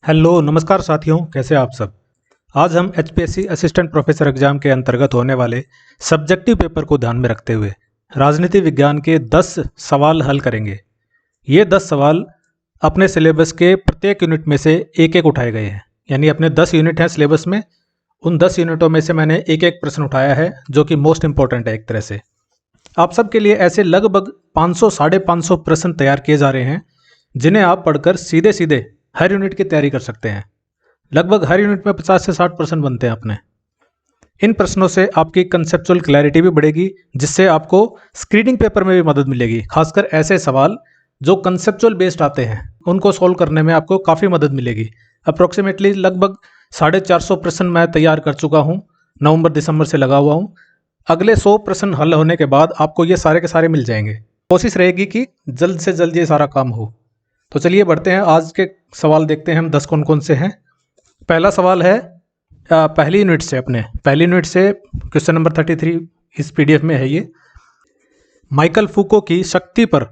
Hello नमस्कार साथियों, कैसे आप सब। आज हम एचपीएससी असिस्टेंट प्रोफेसर एग्जाम के अंतर्गत होने वाले सब्जेक्टिव पेपर को ध्यान में रखते हुए राजनीति विज्ञान के 10 सवाल हल करेंगे। ये 10 सवाल अपने सिलेबस के प्रत्येक यूनिट में से एक एक उठाए गए हैं, यानी अपने 10 यूनिट हैं सिलेबस में। उन 10 यूनिटों में से मैंने एक एक प्रश्न उठाया है जो कि मोस्ट इंपॉर्टेंट है एक तरह से। आप सबके लिए ऐसे लगभग 500 साढ़े 500 प्रश्न तैयार किए जा रहे हैं, जिन्हें आप पढ़कर सीधे सीधे हर यूनिट की तैयारी कर सकते हैं। लगभग हर यूनिट में 50 से 60 प्रश्न बनते हैं अपने। इन प्रश्नों से आपकी कंसेप्चुअल क्लैरिटी भी बढ़ेगी, जिससे आपको स्क्रीनिंग पेपर में भी मदद मिलेगी। खासकर ऐसे सवाल जो कंसेप्चुअल बेस्ड आते हैं, उनको सोल्व करने में आपको काफ़ी मदद मिलेगी। अप्रोक्सीमेटली लगभग 450 प्रश्न मैं तैयार कर चुका हूँ, नवंबर दिसंबर से लगा हुआ हूँ। अगले 100 प्रश्न हल होने के बाद आपको ये सारे के सारे मिल जाएंगे। कोशिश रहेगी कि जल्द से जल्द ये सारा काम हो। तो चलिए बढ़ते हैं, आज के सवाल देखते हैं हम 10 कौन कौन से हैं। पहला सवाल है पहली यूनिट से, अपने पहली यूनिट से क्वेश्चन नंबर 33 इस पीडीएफ में है ये। माइकल फूको की शक्ति पर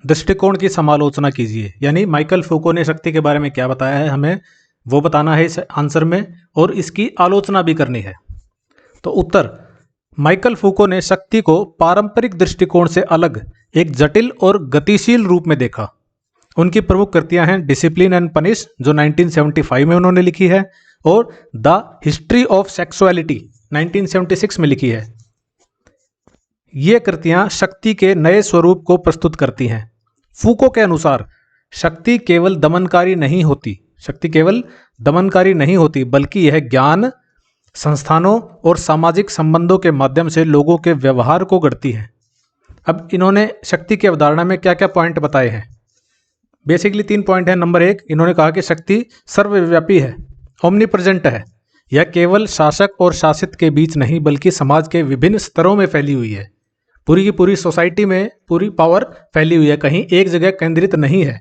दृष्टिकोण की समालोचना कीजिए। यानी माइकल फूको ने शक्ति के बारे में क्या बताया है, हमें वो बताना है इस आंसर में, और इसकी आलोचना भी करनी है। तो उत्तर, माइकल फूको ने शक्ति को पारंपरिक दृष्टिकोण से अलग एक जटिल और गतिशील रूप में देखा। उनकी प्रमुख कृतियां हैं डिसिप्लिन एंड पनिश, जो 1975 में उन्होंने लिखी है, और द हिस्ट्री ऑफ सेक्सुअलिटी 1976 में लिखी है। ये कृतियां शक्ति के नए स्वरूप को प्रस्तुत करती हैं। फूको के अनुसार शक्ति केवल दमनकारी नहीं होती, बल्कि यह ज्ञान, संस्थानों और सामाजिक संबंधों के माध्यम से लोगों के व्यवहार को गढ़ती है। अब इन्होंने शक्ति की अवधारणा में क्या क्या पॉइंट बताए हैं। बेसिकली 3 पॉइंट है। नंबर 1, इन्होंने कहा कि शक्ति सर्वव्यापी है, ओमनीप्रेजेंट है। यह केवल शासक और शासित के बीच नहीं, बल्कि समाज के विभिन्न स्तरों में फैली हुई है। पूरी की पूरी सोसाइटी में पूरी पावर फैली हुई है, कहीं एक जगह केंद्रित नहीं है।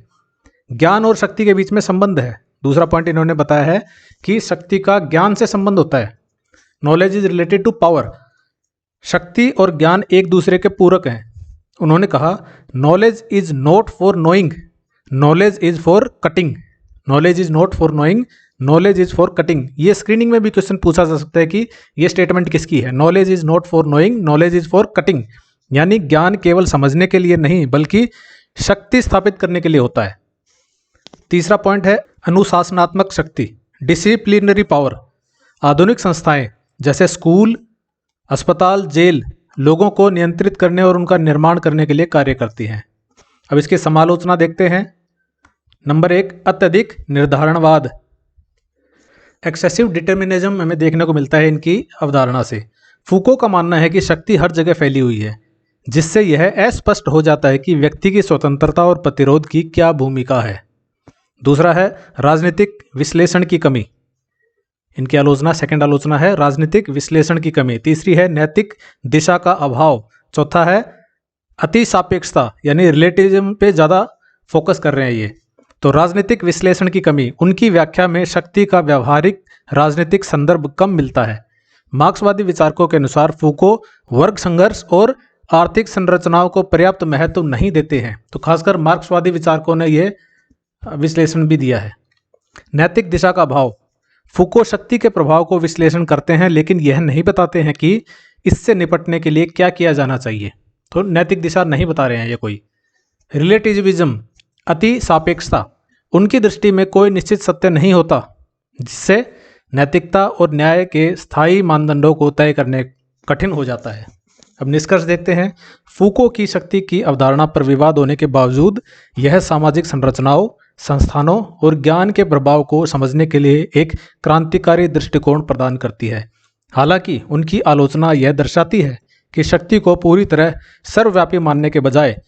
ज्ञान और शक्ति के बीच में संबंध है। दूसरा पॉइंट इन्होंने बताया है कि शक्ति का ज्ञान से संबंध होता है। Knowledge is related to power. शक्ति और ज्ञान एक दूसरे के पूरक हैं। उन्होंने कहा knowledge is not for knowing, knowledge is for cutting. Knowledge is not for knowing, knowledge is for cutting. ये स्क्रीनिंग में भी क्वेश्चन पूछा जा सकता है कि ये स्टेटमेंट किसकी है। Knowledge is not for knowing, knowledge is for cutting, यानी ज्ञान केवल समझने के लिए नहीं, बल्कि शक्ति स्थापित करने के लिए होता है। तीसरा पॉइंट है अनुशासनात्मक शक्ति, डिसिप्लिनरी पावर। आधुनिक संस्थाएं जैसे स्कूल, अस्पताल, जेल लोगों को नियंत्रित करने और उनका निर्माण करने के लिए कार्य करती हैं। अब इसकी समालोचना देखते हैं। नंबर 1, अत्यधिक निर्धारणवाद। एक्सेसिव डिटर्मिनिज्म हमें देखने को मिलता है इनकी अवधारणा से। फूको का मानना है कि शक्ति हर जगह फैली हुई है, जिससे यह अस्पष्ट हो जाता है कि व्यक्ति की स्वतंत्रता और प्रतिरोध की क्या भूमिका है। दूसरा है राजनीतिक विश्लेषण की कमी। इनकी आलोचना, सेकंड आलोचना है राजनीतिक विश्लेषण की कमी। तीसरी है नैतिक दिशा का अभाव। चौथा है अति सापेक्षता, यानी रिलेटिविज्म पे ज़्यादा फोकस कर रहे हैं ये। तो राजनीतिक विश्लेषण की कमी, उनकी व्याख्या में शक्ति का व्यवहारिक राजनीतिक संदर्भ कम मिलता है। मार्क्सवादी विचारकों के अनुसार फूको वर्ग संघर्ष और आर्थिक संरचनाओं को पर्याप्त महत्व नहीं देते हैं। तो खासकर मार्क्सवादी विचारकों ने ये विश्लेषण भी दिया है। नैतिक दिशा का अभाव, फूको शक्ति के प्रभाव को विश्लेषण करते हैं, लेकिन यह नहीं बताते हैं कि इससे निपटने के लिए क्या किया जाना चाहिए। तो नैतिक दिशा नहीं बता रहे हैं ये कोई। रिलेटिविज्म, अति सापेक्षता, उनकी दृष्टि में कोई निश्चित सत्य नहीं होता, जिससे नैतिकता और न्याय के स्थायी मानदंडों को तय करने कठिन हो जाता है। अब निष्कर्ष देखते हैं। फूको की शक्ति की अवधारणा पर विवाद होने के बावजूद यह सामाजिक संरचनाओं, संस्थानों और ज्ञान के प्रभाव को समझने के लिए एक क्रांतिकारी दृष्टिकोण प्रदान करती है। हालांकि उनकी आलोचना यह दर्शाती है कि शक्ति को पूरी तरह सर्वव्यापी मानने के बजाय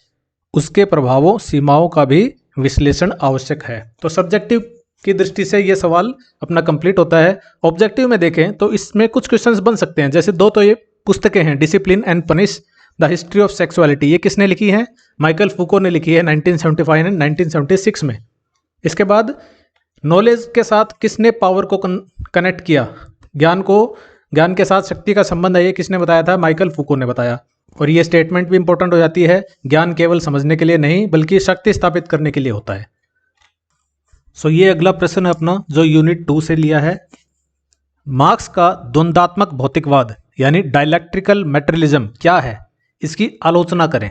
उसके प्रभावों, सीमाओं का भी विश्लेषण आवश्यक है। तो सब्जेक्टिव की दृष्टि से ये सवाल अपना कंप्लीट होता है। ऑब्जेक्टिव में देखें तो इसमें कुछ क्वेश्चंस बन सकते हैं। जैसे 2 तो ये पुस्तकें हैं, discipline and punish, the history of sexuality. ये किसने लिखी है? माइकल फूको ने लिखी है 1975 एंड 1976 में। इसके बाद नॉलेज के साथ किसने पावर को कनेक्ट किया, ज्ञान के साथ शक्ति का संबंध है, ये किसने बताया था? माइकल फूको ने बताया। और ये स्टेटमेंट भी इंपॉर्टेंट हो जाती है, ज्ञान केवल समझने के लिए नहीं, बल्कि शक्ति स्थापित करने के लिए होता है। सो ये अगला प्रश्न है अपना जो यूनिट 2 से लिया है। मार्क्स का द्वंद्वात्मक भौतिकवाद यानी डायलैक्ट्रिकल मेटेरियलिज्म क्या है, इसकी आलोचना करें।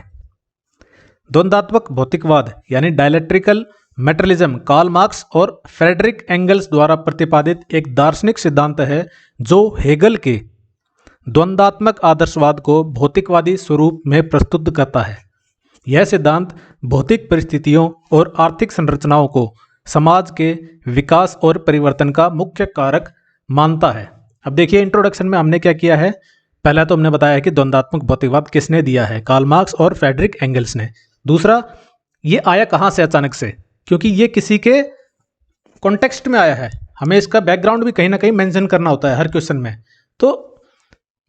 द्वंद्वात्मक भौतिकवाद यानी डायलैक्ट्रिकल मेटेरियलिज्म कार्ल मार्क्स और फ्रेडरिक एंगल्स द्वारा प्रतिपादित एक दार्शनिक सिद्धांत है जो हेगल के द्वंद्वात्मक आदर्शवाद को भौतिकवादी स्वरूप में प्रस्तुत करता है। यह सिद्धांत भौतिक परिस्थितियों और आर्थिक संरचनाओं को समाज के विकास और परिवर्तन का मुख्य कारक मानता है। अब देखिए इंट्रोडक्शन में हमने क्या किया है, पहला तो हमने बताया कि द्वंद्वात्मक भौतिकवाद किसने दिया है, कार्ल मार्क्स और फ्रेडरिक एंगल्स ने। दूसरा, ये आया कहाँ से अचानक से, क्योंकि ये किसी के कॉन्टेक्स्ट में आया है, हमें इसका बैकग्राउंड भी कहीं ना कहीं मेंशन करना होता है हर क्वेश्चन में। तो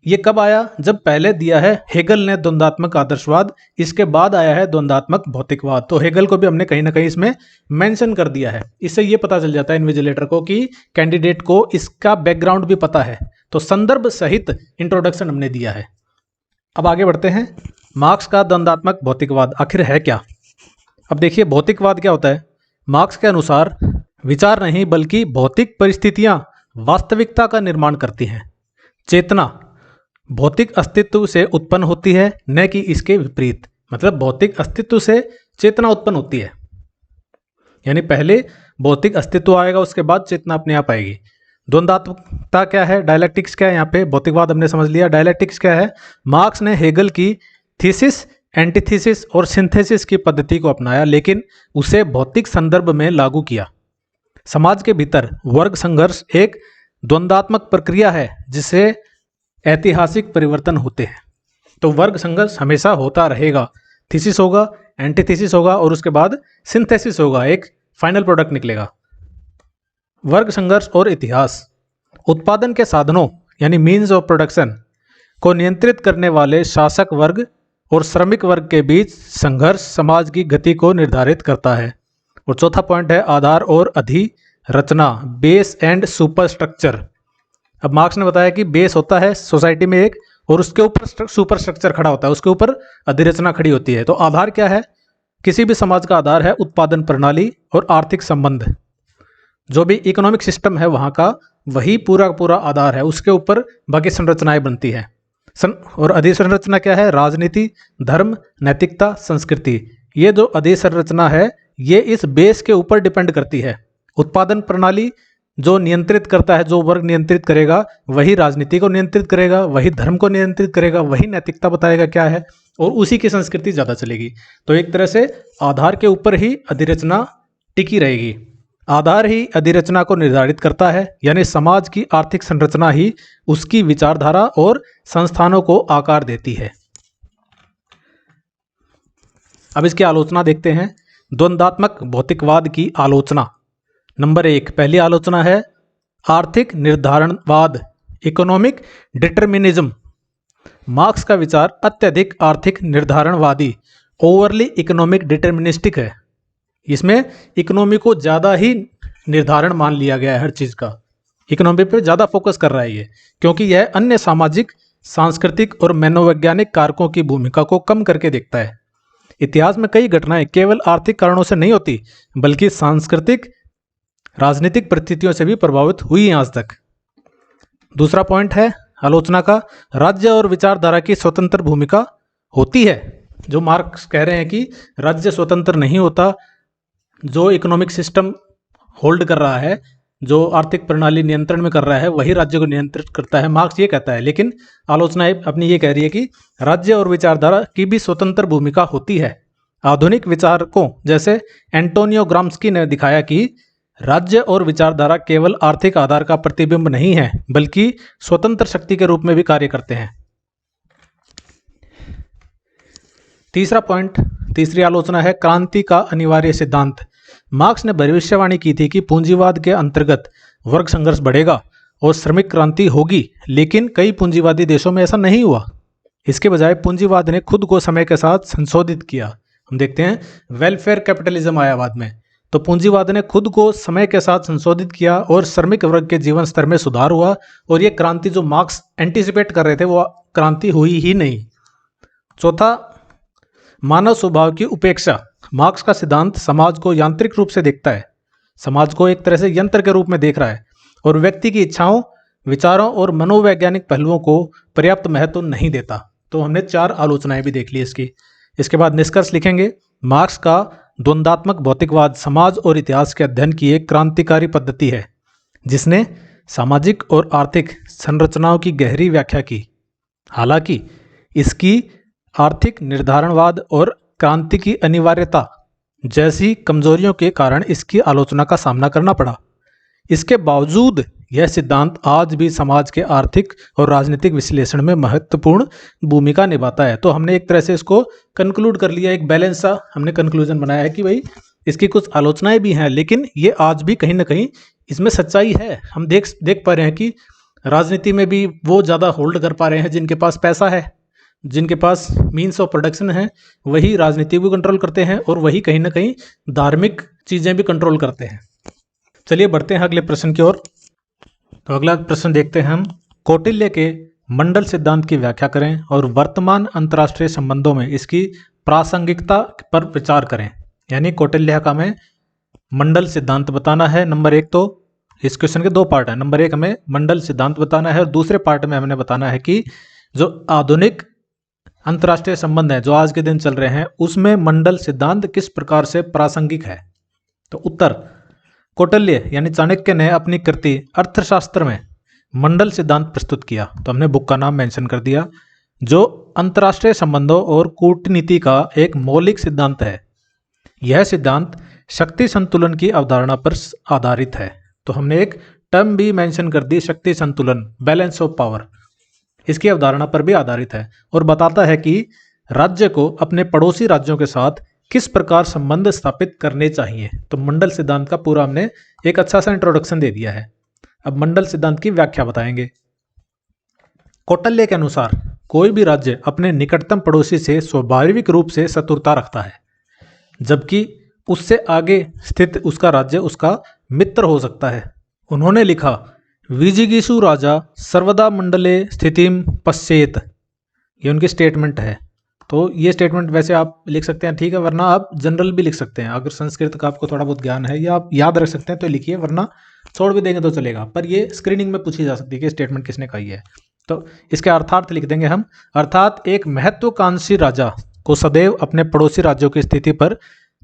ये कब आया, जब पहले दिया है हेगल ने द्वंद्वात्मक आदर्शवाद, इसके बाद आया है द्वंद्वात्मक भौतिकवाद। तो हेगल को भी हमने कहीं ना कहीं इसमें मेंशन कर दिया है। इससे ये पता चल जाता है इन्विजिलेटर को कि कैंडिडेट को इसका बैकग्राउंड भी पता है। तो संदर्भ सहित इंट्रोडक्शन हमने दिया है। अब आगे बढ़ते हैं। मार्क्स का द्वंद्वात्मक भौतिकवाद आखिर है क्या। अब देखिए भौतिकवाद क्या होता है। मार्क्स के अनुसार विचार नहीं बल्कि भौतिक परिस्थितियां वास्तविकता का निर्माण करती हैं। चेतना भौतिक अस्तित्व से उत्पन्न होती है, न कि इसके विपरीत। मतलब भौतिक अस्तित्व से चेतना उत्पन्न होती है, यानी पहले भौतिक अस्तित्व आएगा उसके बाद चेतना अपने आप आएगी। द्वंद्वात्मकता क्या है, डायलैक्टिक्स क्या है, यहाँ पे भौतिकवाद हमने समझ लिया। डायलैक्टिक्स क्या है, मार्क्स ने हेगल की थीसिस, एंटीथीसिस और सिंथेसिस की पद्धति को अपनाया, लेकिन उसे भौतिक संदर्भ में लागू किया। समाज के भीतर वर्ग संघर्ष एक द्वंद्वात्मक प्रक्रिया है जिसे ऐतिहासिक परिवर्तन होते हैं। तो वर्ग संघर्ष हमेशा होता रहेगा। थीसिस होगा, एंटीथीसिस होगा और उसके बाद सिंथेसिस होगा, एक फाइनल प्रोडक्ट निकलेगा। वर्ग संघर्ष और इतिहास उत्पादन के साधनों यानी मीन्स ऑफ प्रोडक्शन को नियंत्रित करने वाले शासक वर्ग और श्रमिक वर्ग के बीच संघर्ष समाज की गति को निर्धारित करता है। और चौथा पॉइंट है आधार और अधिरचना, बेस एंड सुपर स्ट्रक्चर। अब मार्क्स ने बताया कि बेस होता है सोसाइटी में एक, और उसके ऊपर सुपर स्ट्रक्चर खड़ा होता है, उसके ऊपर अधिरचना खड़ी होती है। तो आधार क्या है, किसी भी समाज का आधार है उत्पादन प्रणाली और आर्थिक संबंध। जो भी इकोनॉमिक सिस्टम है वहाँ का वही पूरा पूरा आधार है, उसके ऊपर बाकी संरचनाएं बनती हैं। और अधिसंरचना क्या है, राजनीति, धर्म, नैतिकता, संस्कृति। ये जो अधिसंरचना है ये इस बेस के ऊपर डिपेंड करती है। उत्पादन प्रणाली जो नियंत्रित करता है, जो वर्ग नियंत्रित करेगा वही राजनीति को नियंत्रित करेगा, वही धर्म को नियंत्रित करेगा, वही नैतिकता बताएगा क्या है, और उसी की संस्कृति ज़्यादा चलेगी। तो एक तरह से आधार के ऊपर ही अधिरचना टिकी रहेगी। आधार ही अधिरचना को निर्धारित करता है, यानी समाज की आर्थिक संरचना ही उसकी विचारधारा और संस्थानों को आकार देती है। अब इसकी आलोचना देखते हैं। द्वंद्वात्मक भौतिकवाद की आलोचना। नंबर 1, पहली आलोचना है आर्थिक निर्धारणवाद, इकोनॉमिक डिटर्मिनिज्म। मार्क्स का विचार अत्यधिक आर्थिक निर्धारणवादी, ओवरली इकोनॉमिक डिटर्मिनिस्टिक है। इसमें इकोनॉमी को ज़्यादा ही निर्धारण मान लिया गया है, हर चीज़ का इकोनॉमी पे ज़्यादा फोकस कर रहा है ये, क्योंकि यह अन्य सामाजिक, सांस्कृतिक और मनोवैज्ञानिक कारकों की भूमिका को कम करके देखता है। इतिहास में कई घटनाएं केवल आर्थिक कारणों से नहीं होती बल्कि सांस्कृतिक, राजनीतिक परिस्थितियों से भी प्रभावित हुई हैं आज तक। दूसरा पॉइंट है आलोचना का, राज्य और विचारधारा की स्वतंत्र भूमिका होती है। जो मार्क्स कह रहे हैं कि राज्य स्वतंत्र नहीं होता, जो इकोनॉमिक सिस्टम होल्ड कर रहा है, जो आर्थिक प्रणाली नियंत्रण में कर रहा है, वही राज्य को नियंत्रित करता है, मार्क्स ये कहता है। लेकिन आलोचना अपनी ये कह रही है कि राज्य और विचारधारा की भी स्वतंत्र भूमिका होती है। आधुनिक विचारकों जैसे एंटोनियो ग्राम्स्की ने दिखाया कि राज्य और विचारधारा केवल आर्थिक आधार का प्रतिबिंब नहीं है बल्कि स्वतंत्र शक्ति के रूप में भी कार्य करते हैं। तीसरा पॉइंट, तीसरी आलोचना है क्रांति का अनिवार्य सिद्धांत। मार्क्स ने भविष्यवाणी की थी कि पूंजीवाद के अंतर्गत वर्ग संघर्ष बढ़ेगा और श्रमिक क्रांति होगी, लेकिन कई पूंजीवादी देशों में ऐसा नहीं हुआ। इसके बजाय पूंजीवाद ने खुद को समय के साथ संशोधित किया। हम देखते हैं वेलफेयर कैपिटलिज्म आया बाद में, तो पूंजीवाद ने खुद को समय के साथ संशोधित किया और श्रमिक वर्ग के जीवन स्तर में सुधार हुआ, और ये क्रांति जो मार्क्स एंटीसिपेट कर रहे थे वो क्रांति हुई ही नहीं। चौथा, मानव स्वभाव की उपेक्षा। मार्क्स का सिद्धांत समाज को यांत्रिक रूप से देखता है। समाज को एक तरह से यंत्र के रूप में देख रहा है और व्यक्ति की इच्छाओं, विचारों और मनोवैज्ञानिक पहलुओं को पर्याप्त महत्व नहीं देता। तो हमने 4 आलोचनाएं भी देख ली इसकी। इसके बाद निष्कर्ष लिखेंगे। मार्क्स का द्वंद्वात्मक भौतिकवाद समाज और इतिहास के अध्ययन की एक क्रांतिकारी पद्धति है जिसने सामाजिक और आर्थिक संरचनाओं की गहरी व्याख्या की। हालांकि इसकी आर्थिक निर्धारणवाद और क्रांति की अनिवार्यता जैसी कमजोरियों के कारण इसकी आलोचना का सामना करना पड़ा। इसके बावजूद यह सिद्धांत आज भी समाज के आर्थिक और राजनीतिक विश्लेषण में महत्वपूर्ण भूमिका निभाता है। तो हमने एक तरह से इसको कंक्लूड कर लिया, एक बैलेंस सा हमने कंक्लूजन बनाया है कि भाई इसकी कुछ आलोचनाएं भी हैं, लेकिन ये आज भी कहीं ना कहीं इसमें सच्चाई है। हम देख पा रहे हैं कि राजनीति में भी वो ज़्यादा होल्ड कर पा रहे हैं जिनके पास पैसा है, जिनके पास मीन्स ऑफ प्रोडक्शन है, वही राजनीति भी कंट्रोल करते हैं और वही कहीं ना कहीं धार्मिक चीज़ें भी कंट्रोल करते हैं। चलिए बढ़ते हैं अगले प्रश्न की ओर। तो अगला प्रश्न देखते हैं हम। कौटिल्य के मंडल सिद्धांत की व्याख्या करें और वर्तमान अंतर्राष्ट्रीय संबंधों में इसकी प्रासंगिकता पर विचार करें। यानी कौटिल्य का हमें मंडल सिद्धांत बताना है। नंबर 1, तो इस क्वेश्चन के 2 पार्ट हैं। नंबर 1 हमें मंडल सिद्धांत बताना है और दूसरे पार्ट में हमने बताना है कि जो आधुनिक अंतर्राष्ट्रीय संबंध हैं जो आज के दिन चल रहे हैं उसमें मंडल सिद्धांत किस प्रकार से प्रासंगिक है। तो उत्तर, कौटिल्य यानी चाणक्य ने अपनी कृति अर्थशास्त्र में मंडल सिद्धांत प्रस्तुत किया। तो हमने बुक का नाम मेंशन कर दिया, जो अंतर्राष्ट्रीय संबंधों और कूटनीति का एक मौलिक सिद्धांत है। यह सिद्धांत शक्ति संतुलन की अवधारणा पर आधारित है। तो हमने एक टर्म भी मेंशन कर दी, शक्ति संतुलन, बैलेंस ऑफ पावर, इसकी अवधारणा पर भी आधारित है और बताता है कि राज्य को अपने पड़ोसी राज्यों के साथ किस प्रकार संबंध स्थापित करने चाहिए। तो मंडल सिद्धांत का पूरा हमने एक अच्छा सा इंट्रोडक्शन दे दिया है। अब मंडल सिद्धांत की व्याख्या बताएंगे। कौटिल्य के अनुसार कोई भी राज्य अपने निकटतम पड़ोसी से स्वाभाविक रूप से शत्रुता रखता है, जबकि उससे आगे स्थित उसका राज्य उसका मित्र हो सकता है। उन्होंने लिखा, विजिगीषु राजा सर्वदा मंडले स्थितिम पश्येत। ये उनकी स्टेटमेंट है। तो ये स्टेटमेंट वैसे आप लिख सकते हैं, ठीक है, वरना आप जनरल भी लिख सकते हैं। अगर संस्कृत का आपको थोड़ा बहुत ज्ञान है या आप याद रख सकते हैं तो लिखिए, वरना छोड़ भी देंगे तो चलेगा। पर ये स्क्रीनिंग में पूछी जा सकती है कि स्टेटमेंट किसने कही है। तो इसके अर्थार्थ लिख देंगे हम। अर्थात एक महत्वाकांक्षी राजा को सदैव अपने पड़ोसी राज्यों की स्थिति पर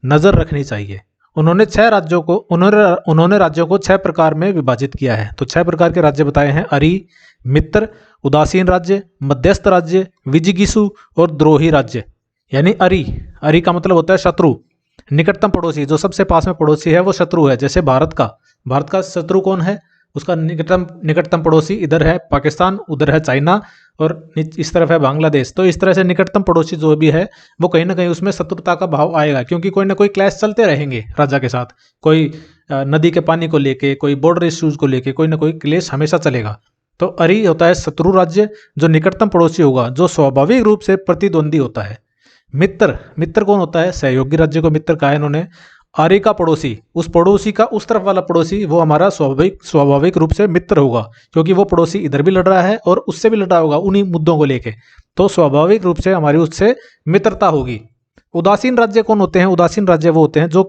नजर रखनी चाहिए। उन्होंने राज्यों को 6 प्रकार में विभाजित किया है। तो 6 प्रकार के राज्य बताए हैं: अरि, मित्र, उदासीन राज्य, मध्यस्थ राज्य, विजिगीषु और द्रोही राज्य। यानी अरि का मतलब होता है शत्रु, निकटतम पड़ोसी, जो सबसे पास में पड़ोसी है वो शत्रु है। जैसे भारत का शत्रु कौन है? उसका निकटतम पड़ोसी इधर है पाकिस्तान, उधर है चाइना और इस तरफ है बांग्लादेश। तो इस तरह से निकटतम पड़ोसी जो भी है वो कहीं ना कहीं उसमें शत्रुता का भाव आएगा, क्योंकि कोई ना कोई क्लैश चलते रहेंगे राजा के साथ। कोई नदी के पानी को लेके, कोई बॉर्डर इश्यूज को लेके कोई ना कोई क्लेश हमेशा चलेगा। तो अरि होता है शत्रु राज्य, जो निकटतम पड़ोसी होगा, जो स्वाभाविक रूप से प्रतिद्वंदी होता है। मित्र कौन होता है? सहयोगी राज्य को मित्र कहा है इन्होंने। आर्य का पड़ोसी, उस पड़ोसी का उस तरफ वाला पड़ोसी वो हमारा स्वाभाविक रूप से मित्र होगा, क्योंकि वो पड़ोसी इधर भी लड़ रहा है और उससे भी लड़ रहा होगा उन्हीं मुद्दों को लेके। तो स्वाभाविक रूप से हमारी उससे मित्रता होगी। उदासीन राज्य कौन होते हैं? उदासीन राज्य वो होते हैं जो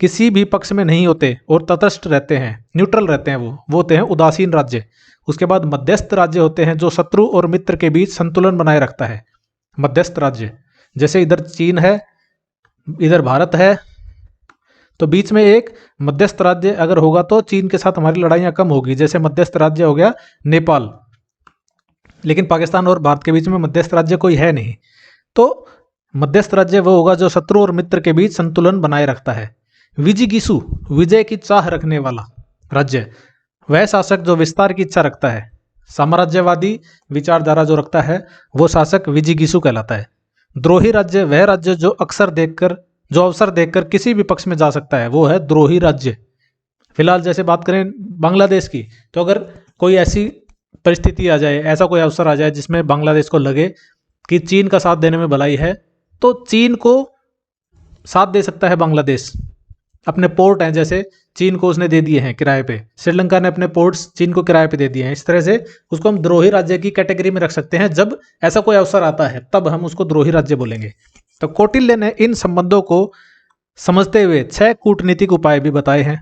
किसी भी पक्ष में नहीं होते और तटस्थ रहते हैं, न्यूट्रल रहते हैं, वो होते हैं उदासीन राज्य। उसके बाद मध्यस्थ राज्य होते हैं जो शत्रु और मित्र के बीच संतुलन बनाए रखता है। मध्यस्थ राज्य जैसे इधर चीन है, इधर भारत है, तो बीच में एक मध्यस्थ राज्य अगर होगा तो चीन के साथ हमारी लड़ाइयां कम होगी। जैसे मध्यस्थ राज्य हो गया नेपाल, लेकिन पाकिस्तान और भारत के बीच में मध्यस्थ राज्य कोई है नहीं। तो मध्यस्थ राज्य वो होगा जो शत्रु और मित्र के बीच संतुलन बनाए रखता है। विजिगीषु, विजय की चाह रखने वाला राज्य, वह शासक जो विस्तार की इच्छा रखता है, साम्राज्यवादी विचारधारा जो रखता है वो शासक विजिगीषु कहलाता है। द्रोही राज्य, वह राज्य जो अवसर देखकर किसी भी पक्ष में जा सकता है, वो है द्रोही राज्य। फिलहाल जैसे बात करें बांग्लादेश की, तो अगर कोई ऐसी परिस्थिति आ जाए, ऐसा कोई अवसर आ जाए जिसमें बांग्लादेश को लगे कि चीन का साथ देने में भलाई है, तो चीन को साथ दे सकता है बांग्लादेश। अपने पोर्ट हैं जैसे चीन को उसने दे दिए हैं किराए पे, श्रीलंका ने अपने पोर्ट्स चीन को किराए पे दे दिए हैं। इस तरह से उसको हम द्रोही राज्य की कैटेगरी में रख सकते हैं। जब ऐसा कोई अवसर आता है तब हम उसको द्रोही राज्य बोलेंगे। तो कौटिल्य ने इन संबंधों को समझते हुए 6 कूटनीतिक उपाय भी बताए हैं।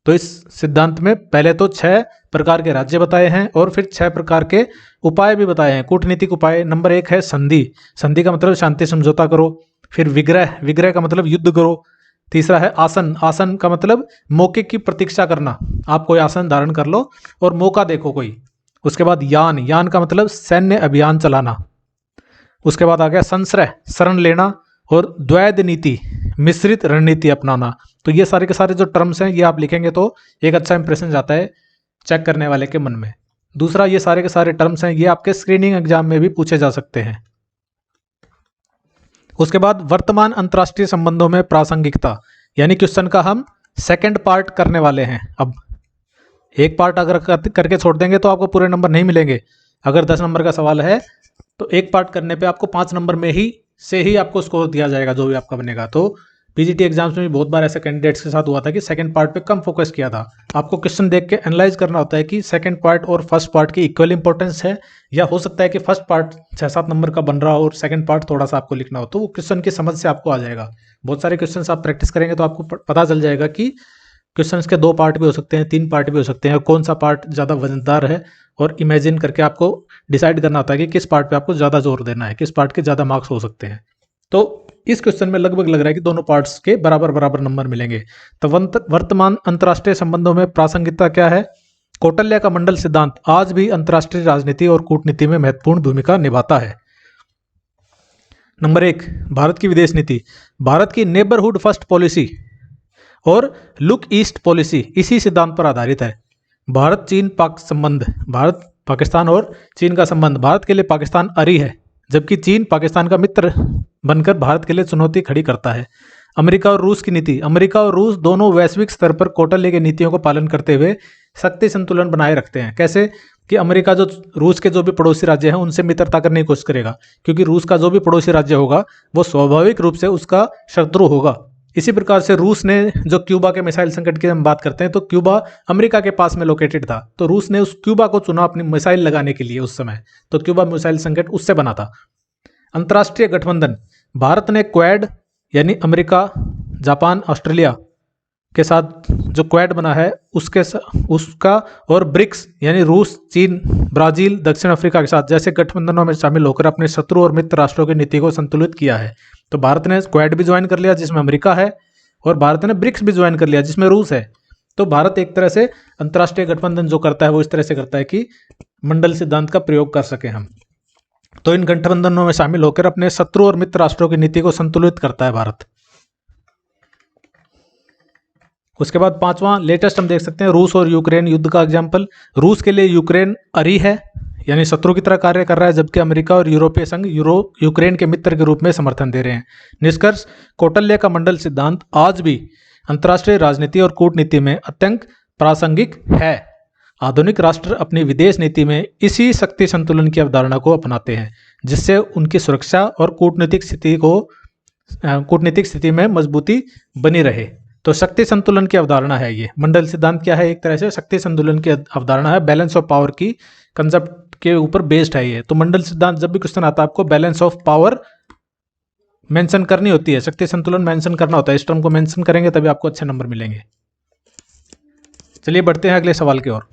तो इस सिद्धांत में पहले तो 6 प्रकार के राज्य बताए हैं और फिर 6 प्रकार के उपाय भी बताए हैं, कूटनीतिक उपाय। नंबर 1 है संधि। संधि का मतलब शांति समझौता करो। फिर विग्रह, विग्रह का मतलब युद्ध करो। तीसरा है आसन। आसन का मतलब मौके की प्रतीक्षा करना, आप कोई आसन धारण कर लो और मौका देखो कोई। उसके बाद यान। यान का मतलब सैन्य अभियान चलाना। उसके बाद आ गया संश्रय, शरण लेना। और द्वैध नीति, मिश्रित रणनीति अपनाना। तो ये सारे के सारे जो टर्म्स हैं ये आप लिखेंगे तो एक अच्छा इंप्रेशन जाता है चेक करने वाले के मन में। दूसरा, ये सारे के सारे टर्म्स हैं ये आपके स्क्रीनिंग एग्जाम में भी पूछे जा सकते हैं। उसके बाद वर्तमान अंतर्राष्ट्रीय संबंधों में प्रासंगिकता, यानी क्वेश्चन का हम सेकंड पार्ट करने वाले हैं। अब एक पार्ट अगर करके छोड़ देंगे तो आपको पूरे नंबर नहीं मिलेंगे। अगर 10 नंबर का सवाल है तो एक पार्ट करने पे आपको 5 नंबर में ही आपको स्कोर दिया जाएगा जो भी आपका बनेगा। तो पीजीटी एग्जाम्स में भी बहुत बार ऐसे कैंडिडेट्स के साथ हुआ था कि सेकंड पार्ट पे कम फोकस किया था। आपको क्वेश्चन देख के एनालाइज करना होता है कि सेकंड पार्ट और फर्स्ट पार्ट की इक्वल इंपॉर्टेंस है, या हो सकता है कि फर्स्ट पार्ट 6-7 नंबर का बन रहा हो और सेकंड पार्ट थोड़ा सा आपको लिखना हो, तो वो क्वेश्चन की समझ से आपको आ जाएगा। बहुत सारे क्वेश्चन आप प्रैक्टिस करेंगे तो आपको पता चल जाएगा कि क्वेश्चंस के 2 पार्ट भी हो सकते हैं, 3 पार्ट भी हो सकते हैं, कौन सा पार्ट ज़्यादा वजनदार है। और इमेजिन करके आपको डिसाइड करना होता है कि किस पार्ट पे आपको ज़्यादा जोर देना है, किस पार्ट के ज़्यादा मार्क्स हो सकते हैं। तो इस क्वेश्चन में लगभग लग रहा है कि दोनों पार्ट्स के बराबर बराबर नंबर मिलेंगे। तो वर्तमान अंतर्राष्ट्रीय संबंधों में प्रासंगिकता क्या है? कौटिल्य का मंडल सिद्धांत आज भी अंतर्राष्ट्रीय राजनीति और कूटनीति में महत्वपूर्ण भूमिका निभाता है। नंबर 1, भारत की विदेश नीति। भारत की नेबरहुड फर्स्ट पॉलिसी और लुक ईस्ट पॉलिसी इसी सिद्धांत पर आधारित है। भारत चीन पाक संबंध, भारत पाकिस्तान और चीन का संबंध, भारत के लिए पाकिस्तान अरी है, जबकि चीन पाकिस्तान का मित्र बनकर भारत के लिए चुनौती खड़ी करता है। अमेरिका और रूस की नीति। अमेरिका और रूस दोनों वैश्विक स्तर पर कौटिल्य की नीतियों का पालन करते हुए शक्ति संतुलन बनाए रखते हैं। कैसे? कि अमेरिका जो रूस के जो भी पड़ोसी राज्य हैं उनसे मित्रता करने की कोशिश करेगा, क्योंकि रूस का जो भी पड़ोसी राज्य होगा वो स्वाभाविक रूप से उसका शत्रु होगा। इसी प्रकार से रूस ने जो क्यूबा के मिसाइल संकट की हम बात करते हैं तो क्यूबा अमेरिका के पास में लोकेटेड था, तो रूस ने उस क्यूबा को चुना अपनी मिसाइल लगाने के लिए उस समय, तो क्यूबा मिसाइल संकट उससे बना था। अंतर्राष्ट्रीय गठबंधन। भारत ने क्वाड यानी अमेरिका, जापान, ऑस्ट्रेलिया के साथ जो क्वाड बना है उसका और ब्रिक्स यानी रूस, चीन, ब्राजील, दक्षिण अफ्रीका के साथ जैसे गठबंधनों में शामिल होकर अपने शत्रु और मित्र राष्ट्रों की नीति को संतुलित किया है। तो भारत ने क्वाड भी ज्वाइन कर लिया जिसमें अमेरिका है, और भारत ने ब्रिक्स भी ज्वाइन कर लिया जिसमें रूस है। तो भारत एक तरह से अंतर्राष्ट्रीय गठबंधन जो करता है वो इस तरह से करता है कि मंडल सिद्धांत का प्रयोग कर सके हम। तो इन गठबंधनों में शामिल होकर अपने शत्रु और मित्र राष्ट्रों की नीति को संतुलित करता है भारत। उसके बाद 5वां लेटेस्ट हम देख सकते हैं रूस और यूक्रेन युद्ध का एग्जाम्पल। रूस के लिए यूक्रेन अरी है यानी शत्रु की तरह कार्य कर रहा है, जबकि अमेरिका और यूरोपीय संघ यूक्रेन के मित्र के रूप में समर्थन दे रहे हैं। निष्कर्ष, कौटिल्य का मंडल सिद्धांत आज भी अंतर्राष्ट्रीय राजनीति और कूटनीति में अत्यंत प्रासंगिक है। आधुनिक राष्ट्र अपनी विदेश नीति में इसी शक्ति संतुलन की अवधारणा को अपनाते हैं, जिससे उनकी सुरक्षा और कूटनीतिक स्थिति में मजबूती बनी रहे। तो शक्ति संतुलन की अवधारणा है ये। मंडल सिद्धांत क्या है? एक तरह से शक्ति संतुलन की अवधारणा है, बैलेंस ऑफ पावर की कंसेप्ट के ऊपर बेस्ड है ये। तो मंडल सिद्धांत जब भी क्वेश्चन आता है आपको बैलेंस ऑफ पावर मेंशन करनी होती है, शक्ति संतुलन मेंशन करना होता है। इस टर्म को मेंशन करेंगे तभी आपको अच्छे नंबर मिलेंगे। चलिए बढ़ते हैं अगले सवाल की ओर।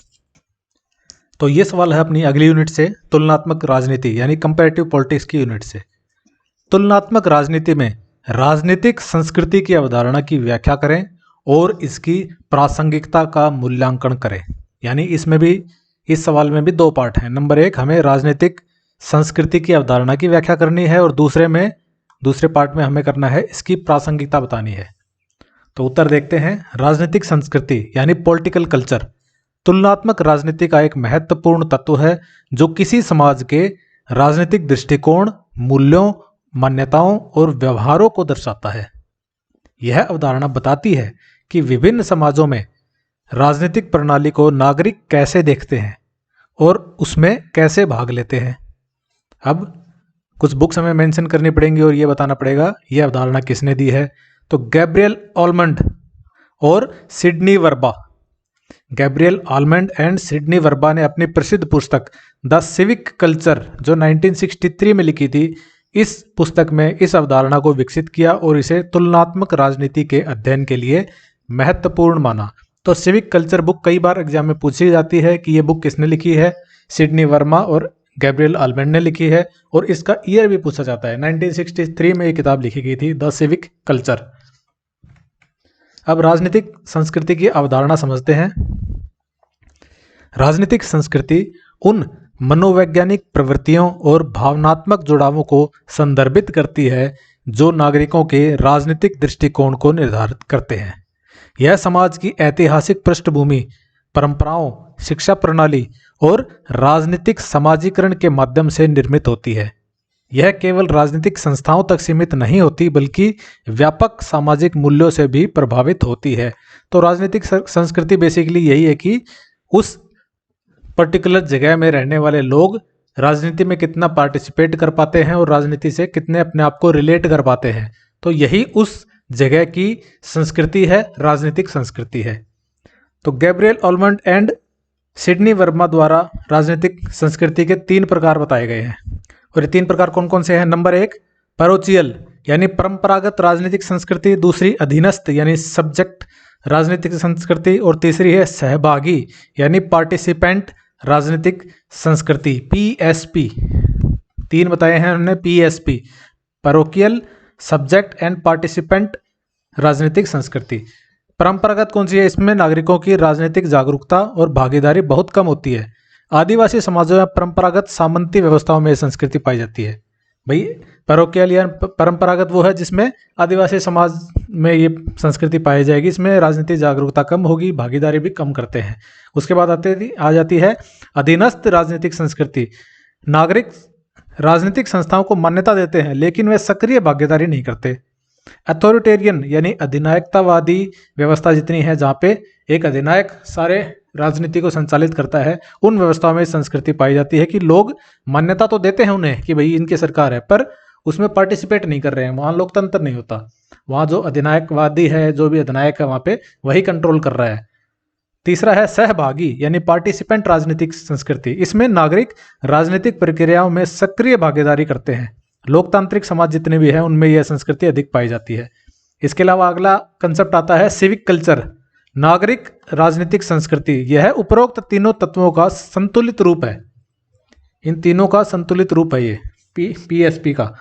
तो ये सवाल है अपनी अगली यूनिट से, तुलनात्मक राजनीति यानी कंपैरेटिव पॉलिटिक्स की यूनिट से। तुलनात्मक राजनीति में राजनीतिक संस्कृति की अवधारणा की व्याख्या करें और इसकी प्रासंगिकता का मूल्यांकन करें। यानी इसमें भी, इस सवाल में भी 2 पार्ट हैं। नंबर 1 हमें राजनीतिक संस्कृति की अवधारणा की व्याख्या करनी है और दूसरे पार्ट में हमें करना है इसकी प्रासंगिकता बतानी है। तो उत्तर देखते हैं। राजनीतिक संस्कृति यानी पॉलिटिकल कल्चर तुलनात्मक राजनीति का एक महत्वपूर्ण तत्व है जो किसी समाज के राजनीतिक दृष्टिकोण, मूल्यों, मान्यताओं और व्यवहारों को दर्शाता है। यह अवधारणा बताती है कि विभिन्न समाजों में राजनीतिक प्रणाली को नागरिक कैसे देखते हैं और उसमें कैसे भाग लेते हैं। अब कुछ बुक्स हमें मेंशन करनी पड़ेंगी और ये बताना पड़ेगा यह अवधारणा किसने दी है। तो गैब्रियल ऑलमंड और Sydney Verba. Gabriel almond and Sydney Verba ने अपनी प्रसिद्ध पुस्तक द सिविक कल्चर जो 1963 में लिखी थी, इस पुस्तक में इस अवधारणा को विकसित किया और इसे तुलनात्मक राजनीति के अध्ययन के लिए महत्वपूर्ण माना। तो सिविक कल्चर बुक कई बार एग्जाम में पूछी जाती है कि ये बुक किसने लिखी है। सिडनी वर्मा और गैब्रियल आल्मंड ने लिखी है, और इसका ईयर भी पूछा जाता है। 1963 में ये किताब लिखी गई थी, द सिविक कल्चर। अब राजनीतिक संस्कृति की अवधारणा समझते हैं। राजनीतिक संस्कृति उन मनोवैज्ञानिक प्रवृत्तियों और भावनात्मक जुड़ावों को संदर्भित करती है जो नागरिकों के राजनीतिक दृष्टिकोण को निर्धारित करते हैं। यह समाज की ऐतिहासिक पृष्ठभूमि, परंपराओं, शिक्षा प्रणाली और राजनीतिक समाजीकरण के माध्यम से निर्मित होती है। यह केवल राजनीतिक संस्थाओं तक सीमित नहीं होती, बल्कि व्यापक सामाजिक मूल्यों से भी प्रभावित होती है। तो राजनीतिक संस्कृति बेसिकली यही है कि उस पर्टिकुलर जगह में रहने वाले लोग राजनीति में कितना पार्टिसिपेट कर पाते हैं और राजनीति से कितने अपने आप को रिलेट कर पाते हैं। तो यही उस जगह की संस्कृति है, राजनीतिक संस्कृति है। तो Gabriel almond and Sydney Verma द्वारा राजनीतिक संस्कृति के 3 प्रकार बताए गए हैं, और ये 3 प्रकार कौन कौन से हैं? नंबर 1 पैरोचियल यानी परंपरागत राजनीतिक संस्कृति, दूसरी अधीनस्थ यानी सब्जेक्ट राजनीतिक संस्कृति, और तीसरी है सहभागी यानी पार्टिसिपेंट राजनीतिक संस्कृति, पीएसपी। 3 बताए हैं उन्होंने, PSP, parochial, subject and participant राजनीतिक संस्कृति। परंपरागत कौन सी है? इसमें नागरिकों की राजनीतिक जागरूकता और भागीदारी बहुत कम होती है। आदिवासी समाजों में परंपरागत सामंती व्यवस्थाओं में संस्कृति पाई जाती है। भाई पैरोकियल या परंपरागत वो है जिसमें आदिवासी समाज में ये संस्कृति पाई जाएगी, इसमें राजनीतिक जागरूकता कम होगी, भागीदारी भी कम करते हैं। उसके बाद आ जाती है अधीनस्थ राजनीतिक संस्कृति। नागरिक राजनीतिक संस्थाओं को मान्यता देते हैं लेकिन वे सक्रिय भागीदारी नहीं करते। अथॉरिटेरियन यानी अधिनायकतावादी व्यवस्था जितनी है, जहाँ पे एक अधिनायक सारे राजनीति को संचालित करता है, उन व्यवस्थाओं में संस्कृति पाई जाती है कि लोग मान्यता तो देते हैं उन्हें कि भाई इनकी सरकार है, पर उसमें पार्टिसिपेट नहीं कर रहे हैं। वहाँ लोकतंत्र नहीं होता, वहाँ जो अधिनायकवादी है, जो भी अधिनायक है वहाँ पे वही कंट्रोल कर रहा है। तीसरा है सहभागी यानी पार्टिसिपेंट राजनीतिक संस्कृति। इसमें नागरिक राजनीतिक प्रक्रियाओं में सक्रिय भागीदारी करते हैं। लोकतांत्रिक समाज जितने भी हैं उनमें यह संस्कृति अधिक पाई जाती है। इसके अलावा अगला कंसेप्ट आता है सिविक कल्चर, नागरिक राजनीतिक संस्कृति। यह उपरोक्त तीनों तत्वों का संतुलित रूप है। इन तीनों का संतुलित रूप है ये पीएसपी का,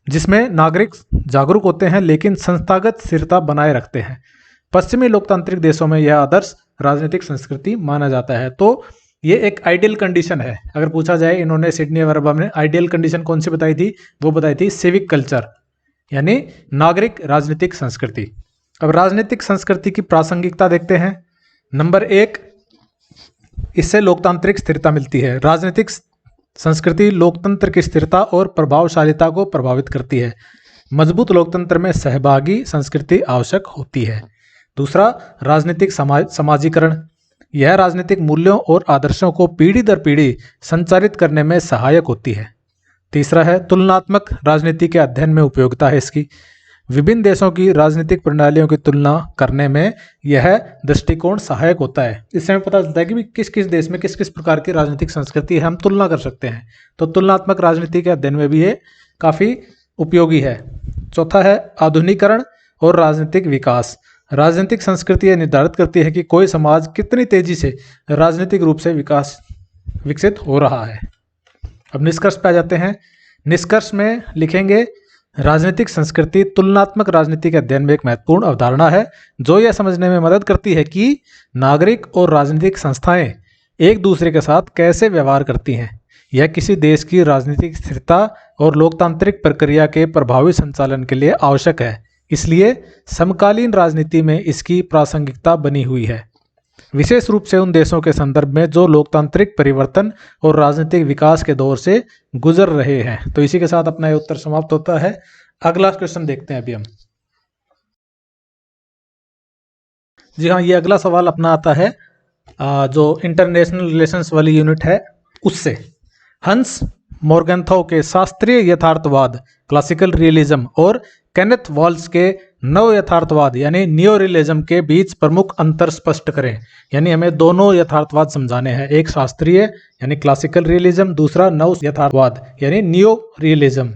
जिसमें नागरिक जागरूक होते हैं लेकिन संस्थागत स्थिरता बनाए रखते हैं। पश्चिमी लोकतांत्रिक देशों में यह आदर्श राजनीतिक संस्कृति माना जाता है। तो ये एक आइडियल कंडीशन है। अगर पूछा जाए, इन्होंने सिडनी वर्मा ने आइडियल कंडीशन कौन सी बताई थी? वो बताई थी सिविक कल्चर यानी नागरिक राजनीतिक संस्कृति। अब राजनीतिक संस्कृति की प्रासंगिकता देखते हैं। नंबर 1, इससे लोकतांत्रिक स्थिरता मिलती है। राजनीतिक संस्कृति लोकतंत्र की स्थिरता और प्रभावशालिता को प्रभावित करती है। मजबूत लोकतंत्र में सहभागी संस्कृति आवश्यक होती है। दूसरा, राजनीतिक समाजीकरण। यह राजनीतिक मूल्यों और आदर्शों को पीढ़ी दर पीढ़ी संचारित करने में सहायक होती है। तीसरा है तुलनात्मक राजनीति के अध्ययन में उपयोगिता है इसकी। विभिन्न देशों की राजनीतिक प्रणालियों की तुलना करने में यह दृष्टिकोण सहायक होता है। इससे हमें पता चलता है कि किस किस देश में किस किस प्रकार की राजनीतिक संस्कृति है, हम तुलना कर सकते हैं। तो तुलनात्मक राजनीति के अध्ययन में भी ये काफ़ी उपयोगी है। चौथा है आधुनिकीकरण और राजनीतिक विकास। राजनीतिक संस्कृति यह निर्धारित करती है कि कोई समाज कितनी तेजी से राजनीतिक रूप से विकसित हो रहा है। अब निष्कर्ष पे आ जाते हैं। निष्कर्ष में लिखेंगे, राजनीतिक संस्कृति तुलनात्मक राजनीति के अध्ययन में एक महत्वपूर्ण अवधारणा है जो यह समझने में मदद करती है कि नागरिक और राजनीतिक संस्थाएं एक दूसरे के साथ कैसे व्यवहार करती हैं। यह किसी देश की राजनीतिक स्थिरता और लोकतांत्रिक प्रक्रिया के प्रभावी संचालन के लिए आवश्यक है। इसलिए समकालीन राजनीति में इसकी प्रासंगिकता बनी हुई है, विशेष रूप से उन देशों के संदर्भ में जो लोकतांत्रिक परिवर्तन और राजनीतिक विकास के दौर से गुजर रहे हैं। तो इसी के साथ अपना ये उत्तर समाप्त होता है। अगला क्वेश्चन देखते हैं अभी हम। जी हाँ, ये अगला सवाल अपना आता है जो इंटरनेशनल रिलेशंस वाली यूनिट है उससे। हंस मोर्गेंथौ के शास्त्रीय यथार्थवाद क्लासिकल रियलिज्म और केनेथ वॉल्स के नव यथार्थवाद यानी नियो रियलिज्म के बीच प्रमुख अंतर स्पष्ट करें। यानी हमें दोनों यथार्थवाद समझाने हैं, एक शास्त्रीय यानी क्लासिकल रियलिज्म, दूसरा नव यथार्थवाद यानी नियो रियलिज्म।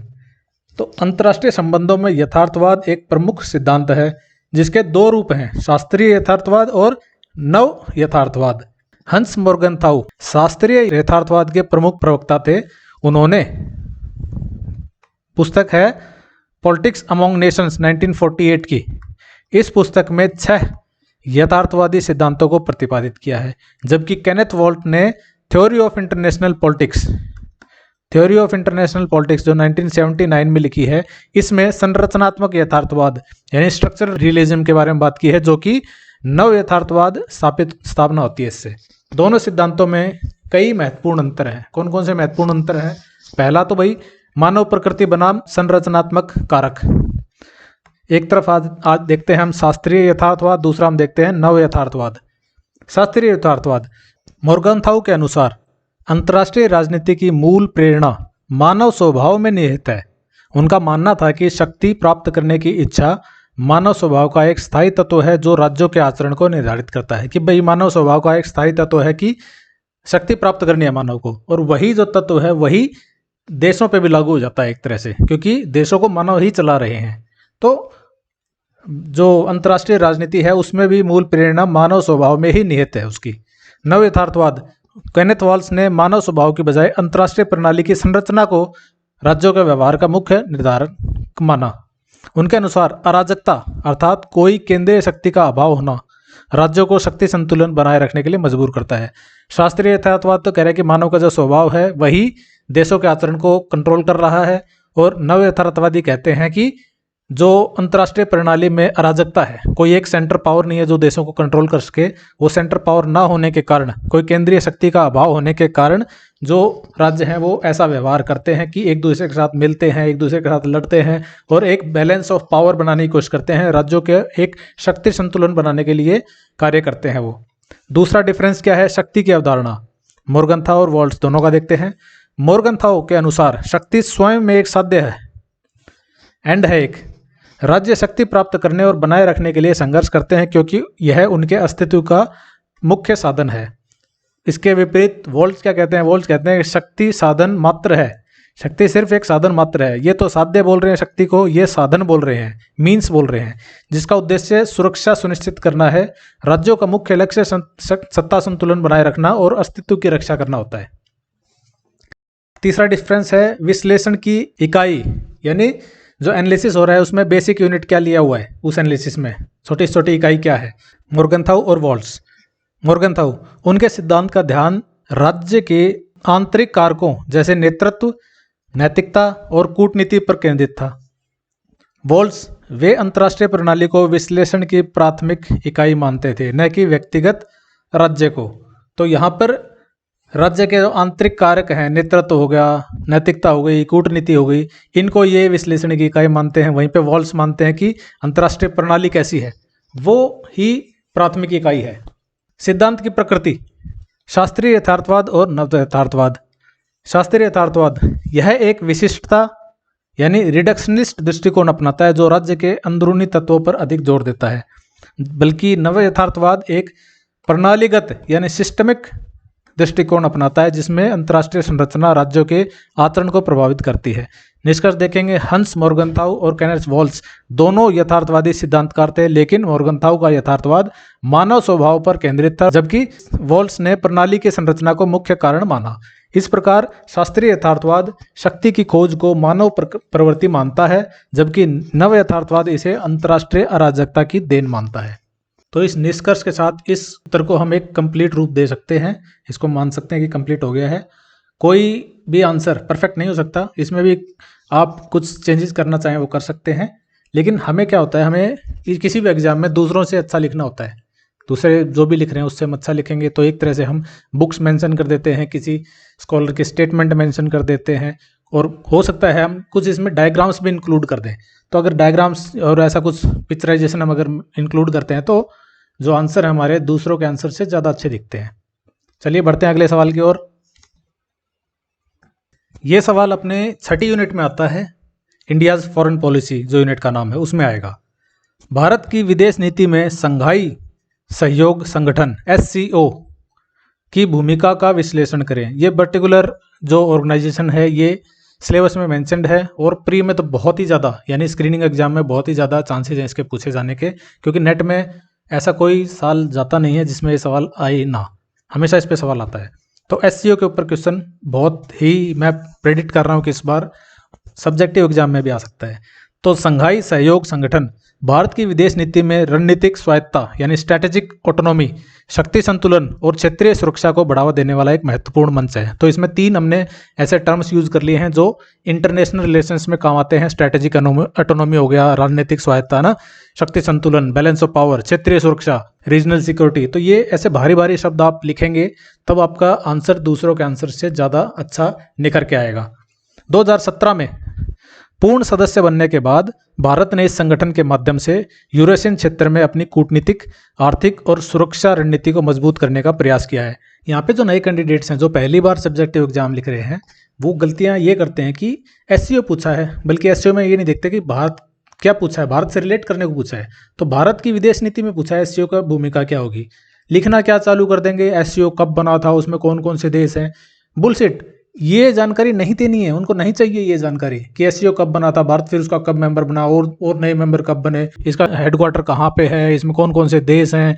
तो अंतर्राष्ट्रीय संबंधों में यथार्थवाद एक प्रमुख सिद्धांत है जिसके 2 रूप हैं, शास्त्रीय यथार्थवाद और नव यथार्थवाद। हंस मोर्गनथाउ शास्त्रीय यथार्थवाद के प्रमुख प्रवक्ता थे। उन्होंने पुस्तक है पॉलिटिक्स अमॉन्ग नेशंस 1948 की। इस पुस्तक में 6 यथार्थवादी सिद्धांतों को प्रतिपादित किया है, जबकि केनेथ वॉल्ट ने थ्योरी ऑफ इंटरनेशनल पॉलिटिक्स जो 1979 में लिखी है, इसमें संरचनात्मक यथार्थवाद यानी स्ट्रक्चरल रियलिज्म के बारे में बात की है, जो कि नव यथार्थवाद स्थापना होती है इससे। दोनों सिद्धांतों में कई महत्वपूर्ण अंतर हैं। कौन कौन से महत्वपूर्ण अंतर हैं? पहला तो भाई मानव प्रकृति बनाम संरचनात्मक कारक। एक तरफ आज देखते हैं हम शास्त्रीय यथार्थवाद, दूसरा हम देखते हैं नव यथार्थवाद। शास्त्रीय यथार्थवाद मोर्गनथाउ के अनुसार अंतर्राष्ट्रीय राजनीति की मूल प्रेरणा मानव स्वभाव में निहित है। उनका मानना था कि शक्ति प्राप्त करने की इच्छा मानव स्वभाव का एक स्थायी तत्व है, जो राज्यों के आचरण को निर्धारित करता है। कि भाई मानव स्वभाव का एक स्थायी तत्व है कि शक्ति प्राप्त करनी है मानव को, और वही जो तत्व है वही देशों पे भी लागू हो जाता है एक तरह से, क्योंकि देशों को मानव ही चला रहे हैं। तो जो अंतर्राष्ट्रीय राजनीति है उसमें भी मूल प्रेरणा मानव स्वभाव में ही निहित है उसकी। नव यथार्थवाद केनेथ वॉल्स ने मानव स्वभाव की बजाय अंतर्राष्ट्रीय प्रणाली की संरचना को राज्यों के व्यवहार का मुख्य निर्धारक माना। उनके अनुसार अराजकता अर्थात कोई केंद्रीय शक्ति का अभाव होना राज्यों को शक्ति संतुलन बनाए रखने के लिए मजबूर करता है। शास्त्रीय यथार्थवाद तो कह रहे हैं कि मानव का जो स्वभाव है वही देशों के आचरण को कंट्रोल कर रहा है, और नव यथार्थवादी कहते हैं कि जो अंतर्राष्ट्रीय प्रणाली में अराजकता है, कोई एक सेंटर पावर नहीं है जो देशों को कंट्रोल कर सके। वो सेंटर पावर ना होने के कारण, कोई केंद्रीय शक्ति का अभाव होने के कारण जो राज्य हैं वो ऐसा व्यवहार करते हैं कि एक दूसरे के साथ मिलते हैं, एक दूसरे के साथ लड़ते हैं, और एक बैलेंस ऑफ पावर बनाने की कोशिश करते हैं। राज्यों के एक शक्ति संतुलन बनाने के लिए कार्य करते हैं वो। दूसरा डिफरेंस क्या है? शक्ति की अवधारणा। मोर्गनथाउ और वॉल्ट्स दोनों का देखते हैं। मोर्गनथाउ के अनुसार शक्ति स्वयं में एक साध्य है, एंड है एक। राज्य शक्ति प्राप्त करने और बनाए रखने के लिए संघर्ष करते हैं क्योंकि यह उनके अस्तित्व का मुख्य साधन है। इसके विपरीत वॉल्ट्स क्या कहते हैं? वॉल्ट्स कहते हैं कि शक्ति साधन मात्र है, शक्ति सिर्फ एक साधन मात्र है। ये तो साध्य बोल रहे हैं शक्ति को, ये साधन बोल रहे हैं, मीन्स बोल रहे हैं, जिसका उद्देश्य सुरक्षा सुनिश्चित करना है। राज्यों का मुख्य लक्ष्य सत्ता संतुलन बनाए रखना और अस्तित्व की रक्षा करना होता है। तीसरा डिफरेंस है विश्लेषण की इकाई, यानी जो एनालिसिस हो रहा है उसमें बेसिक यूनिट क्या लिया हुआ है, उस एनालिसिस में छोटी छोटी इकाई क्या है। मोर्गनथाउ और वॉल्ट्स। मोर्गनथाउ उनके सिद्धांत का ध्यान राज्य के आंतरिक कारकों जैसे नेतृत्व, नैतिकता और कूटनीति पर केंद्रित था। वॉल्ट्स वे अंतर्राष्ट्रीय प्रणाली को विश्लेषण की प्राथमिक इकाई मानते थे, न कि व्यक्तिगत राज्य को। तो यहाँ पर राज्य के जो आंतरिक कारक हैं, नेतृत्व हो गया, नैतिकता हो गई, कूटनीति हो गई, इनको ये विश्लेषण की इकाई मानते हैं। वहीं पे वॉल्ट्स मानते हैं कि अंतर्राष्ट्रीय प्रणाली कैसी है वो ही प्राथमिक इकाई है। सिद्धांत की प्रकृति। शास्त्रीय यथार्थवाद और नव यथार्थवाद। शास्त्रीय यथार्थवाद यह एक विशिष्टता यानी रिडक्शनिस्ट दृष्टिकोण अपनाता है जो राज्य के अंदरूनी तत्वों पर अधिक जोर देता है, बल्कि नव यथार्थवाद एक प्रणालीगत यानी सिस्टमिक दृष्टिकोण अपनाता है जिसमें अंतर्राष्ट्रीय संरचना राज्यों के आचरण को प्रभावित करती है। निष्कर्ष देखेंगे, हंस मोर्गनथाउ और केनेथ वॉल्ट्स दोनों यथार्थवादी सिद्धांतकार थे, लेकिन मोर्गनथाउ का यथार्थवाद मानव स्वभाव पर केंद्रित था, जबकि वॉल्ट्स ने प्रणाली की संरचना को मुख्य कारण माना। इस प्रकार शास्त्रीय यथार्थवाद शक्ति की खोज को मानव प्रवृत्ति मानता है, जबकि नव यथार्थवाद इसे अंतर्राष्ट्रीय अराजकता की देन मानता है। तो इस निष्कर्ष के साथ इस उत्तर को हम एक कंप्लीट रूप दे सकते हैं, इसको मान सकते हैं कि कंप्लीट हो गया है। कोई भी आंसर परफेक्ट नहीं हो सकता, इसमें भी आप कुछ चेंजेस करना चाहें वो कर सकते हैं, लेकिन हमें क्या होता है, हमें किसी भी एग्जाम में दूसरों से अच्छा लिखना होता है। दूसरे जो भी लिख रहे हैं उससे हम अच्छा लिखेंगे तो एक तरह से हम बुक्स मेंशन कर देते हैं, किसी स्कॉलर के स्टेटमेंट मेंशन कर देते हैं, और हो सकता है हम कुछ इसमें डायग्राम्स भी इंक्लूड कर दें। तो अगर डायग्राम्स और ऐसा कुछ पिक्चराइजेशन हम अगर इंक्लूड करते हैं तो जो आंसर है हमारे दूसरों के आंसर से ज़्यादा अच्छे दिखते हैं। चलिए बढ़ते हैं अगले सवाल की ओर। ये सवाल अपने 6ठी यूनिट में आता है, इंडियाज़ फॉरेन पॉलिसी जो यूनिट का नाम है उसमें आएगा। भारत की विदेश नीति में संघाई सहयोग संगठन SCO की भूमिका का विश्लेषण करें। ये पर्टिकुलर जो ऑर्गेनाइजेशन है ये सिलेबस में मेंशन्ड है, और प्री में तो बहुत ही ज़्यादा यानी स्क्रीनिंग एग्जाम में बहुत ही ज़्यादा चांसेस हैं इसके पूछे जाने के, क्योंकि नेट में ऐसा कोई साल जाता नहीं है जिसमें ये सवाल आए ना, हमेशा इस पे सवाल आता है। तो एससीओ के ऊपर क्वेश्चन बहुत ही, मैं प्रेडिक्ट कर रहा हूँ कि इस बार सब्जेक्टिव एग्जाम में भी आ सकता है। तो संघाई सहयोग संगठन भारत की विदेश नीति में रणनीतिक स्वायत्ता यानी स्ट्रैटेजिक ऑटोनॉमी, शक्ति संतुलन और क्षेत्रीय सुरक्षा को बढ़ावा देने वाला एक महत्वपूर्ण मंच है। तो इसमें 3 हमने ऐसे टर्म्स यूज कर लिए हैं जो इंटरनेशनल रिलेशंस में काम आते हैं। स्ट्रैटेजिक ऑटोनॉमी हो गया, रणनीतिक स्वायत्ता ना, शक्ति संतुलन, बैलेंस ऑफ पावर, क्षेत्रीय सुरक्षा, रीजनल सिक्योरिटी। तो ये ऐसे भारी भारी शब्द आप लिखेंगे तब आपका आंसर दूसरों के आंसर से ज़्यादा अच्छा निखर के आएगा। 2017 में पूर्ण सदस्य बनने के बाद भारत ने इस संगठन के माध्यम से यूरेशियन क्षेत्र में अपनी कूटनीतिक, आर्थिक और सुरक्षा रणनीति को मजबूत करने का प्रयास किया है। यहाँ पे जो नए कैंडिडेट्स हैं जो पहली बार सब्जेक्टिव एग्जाम लिख रहे हैं, वो गलतियाँ ये करते हैं कि एससीओ पूछा है, बल्कि एससीओ में ये नहीं देखते कि भारत क्या पूछा है, भारत से रिलेट करने को पूछा है। तो भारत की विदेश नीति में पूछा है एससीओ का भूमिका क्या होगी, लिखना क्या चालू कर देंगे, एससीओ कब बना था, उसमें कौन कौन से देश हैं। बुलशिट, ये जानकारी नहीं देनी है, उनको नहीं चाहिए ये जानकारी कि एससीओ कब बना था, भारत फिर उसका कब मेंबर बना, और नए मेंबर कब बने, इसका हेडक्वार्टर कहाँ पे है, इसमें कौन कौन से देश हैं,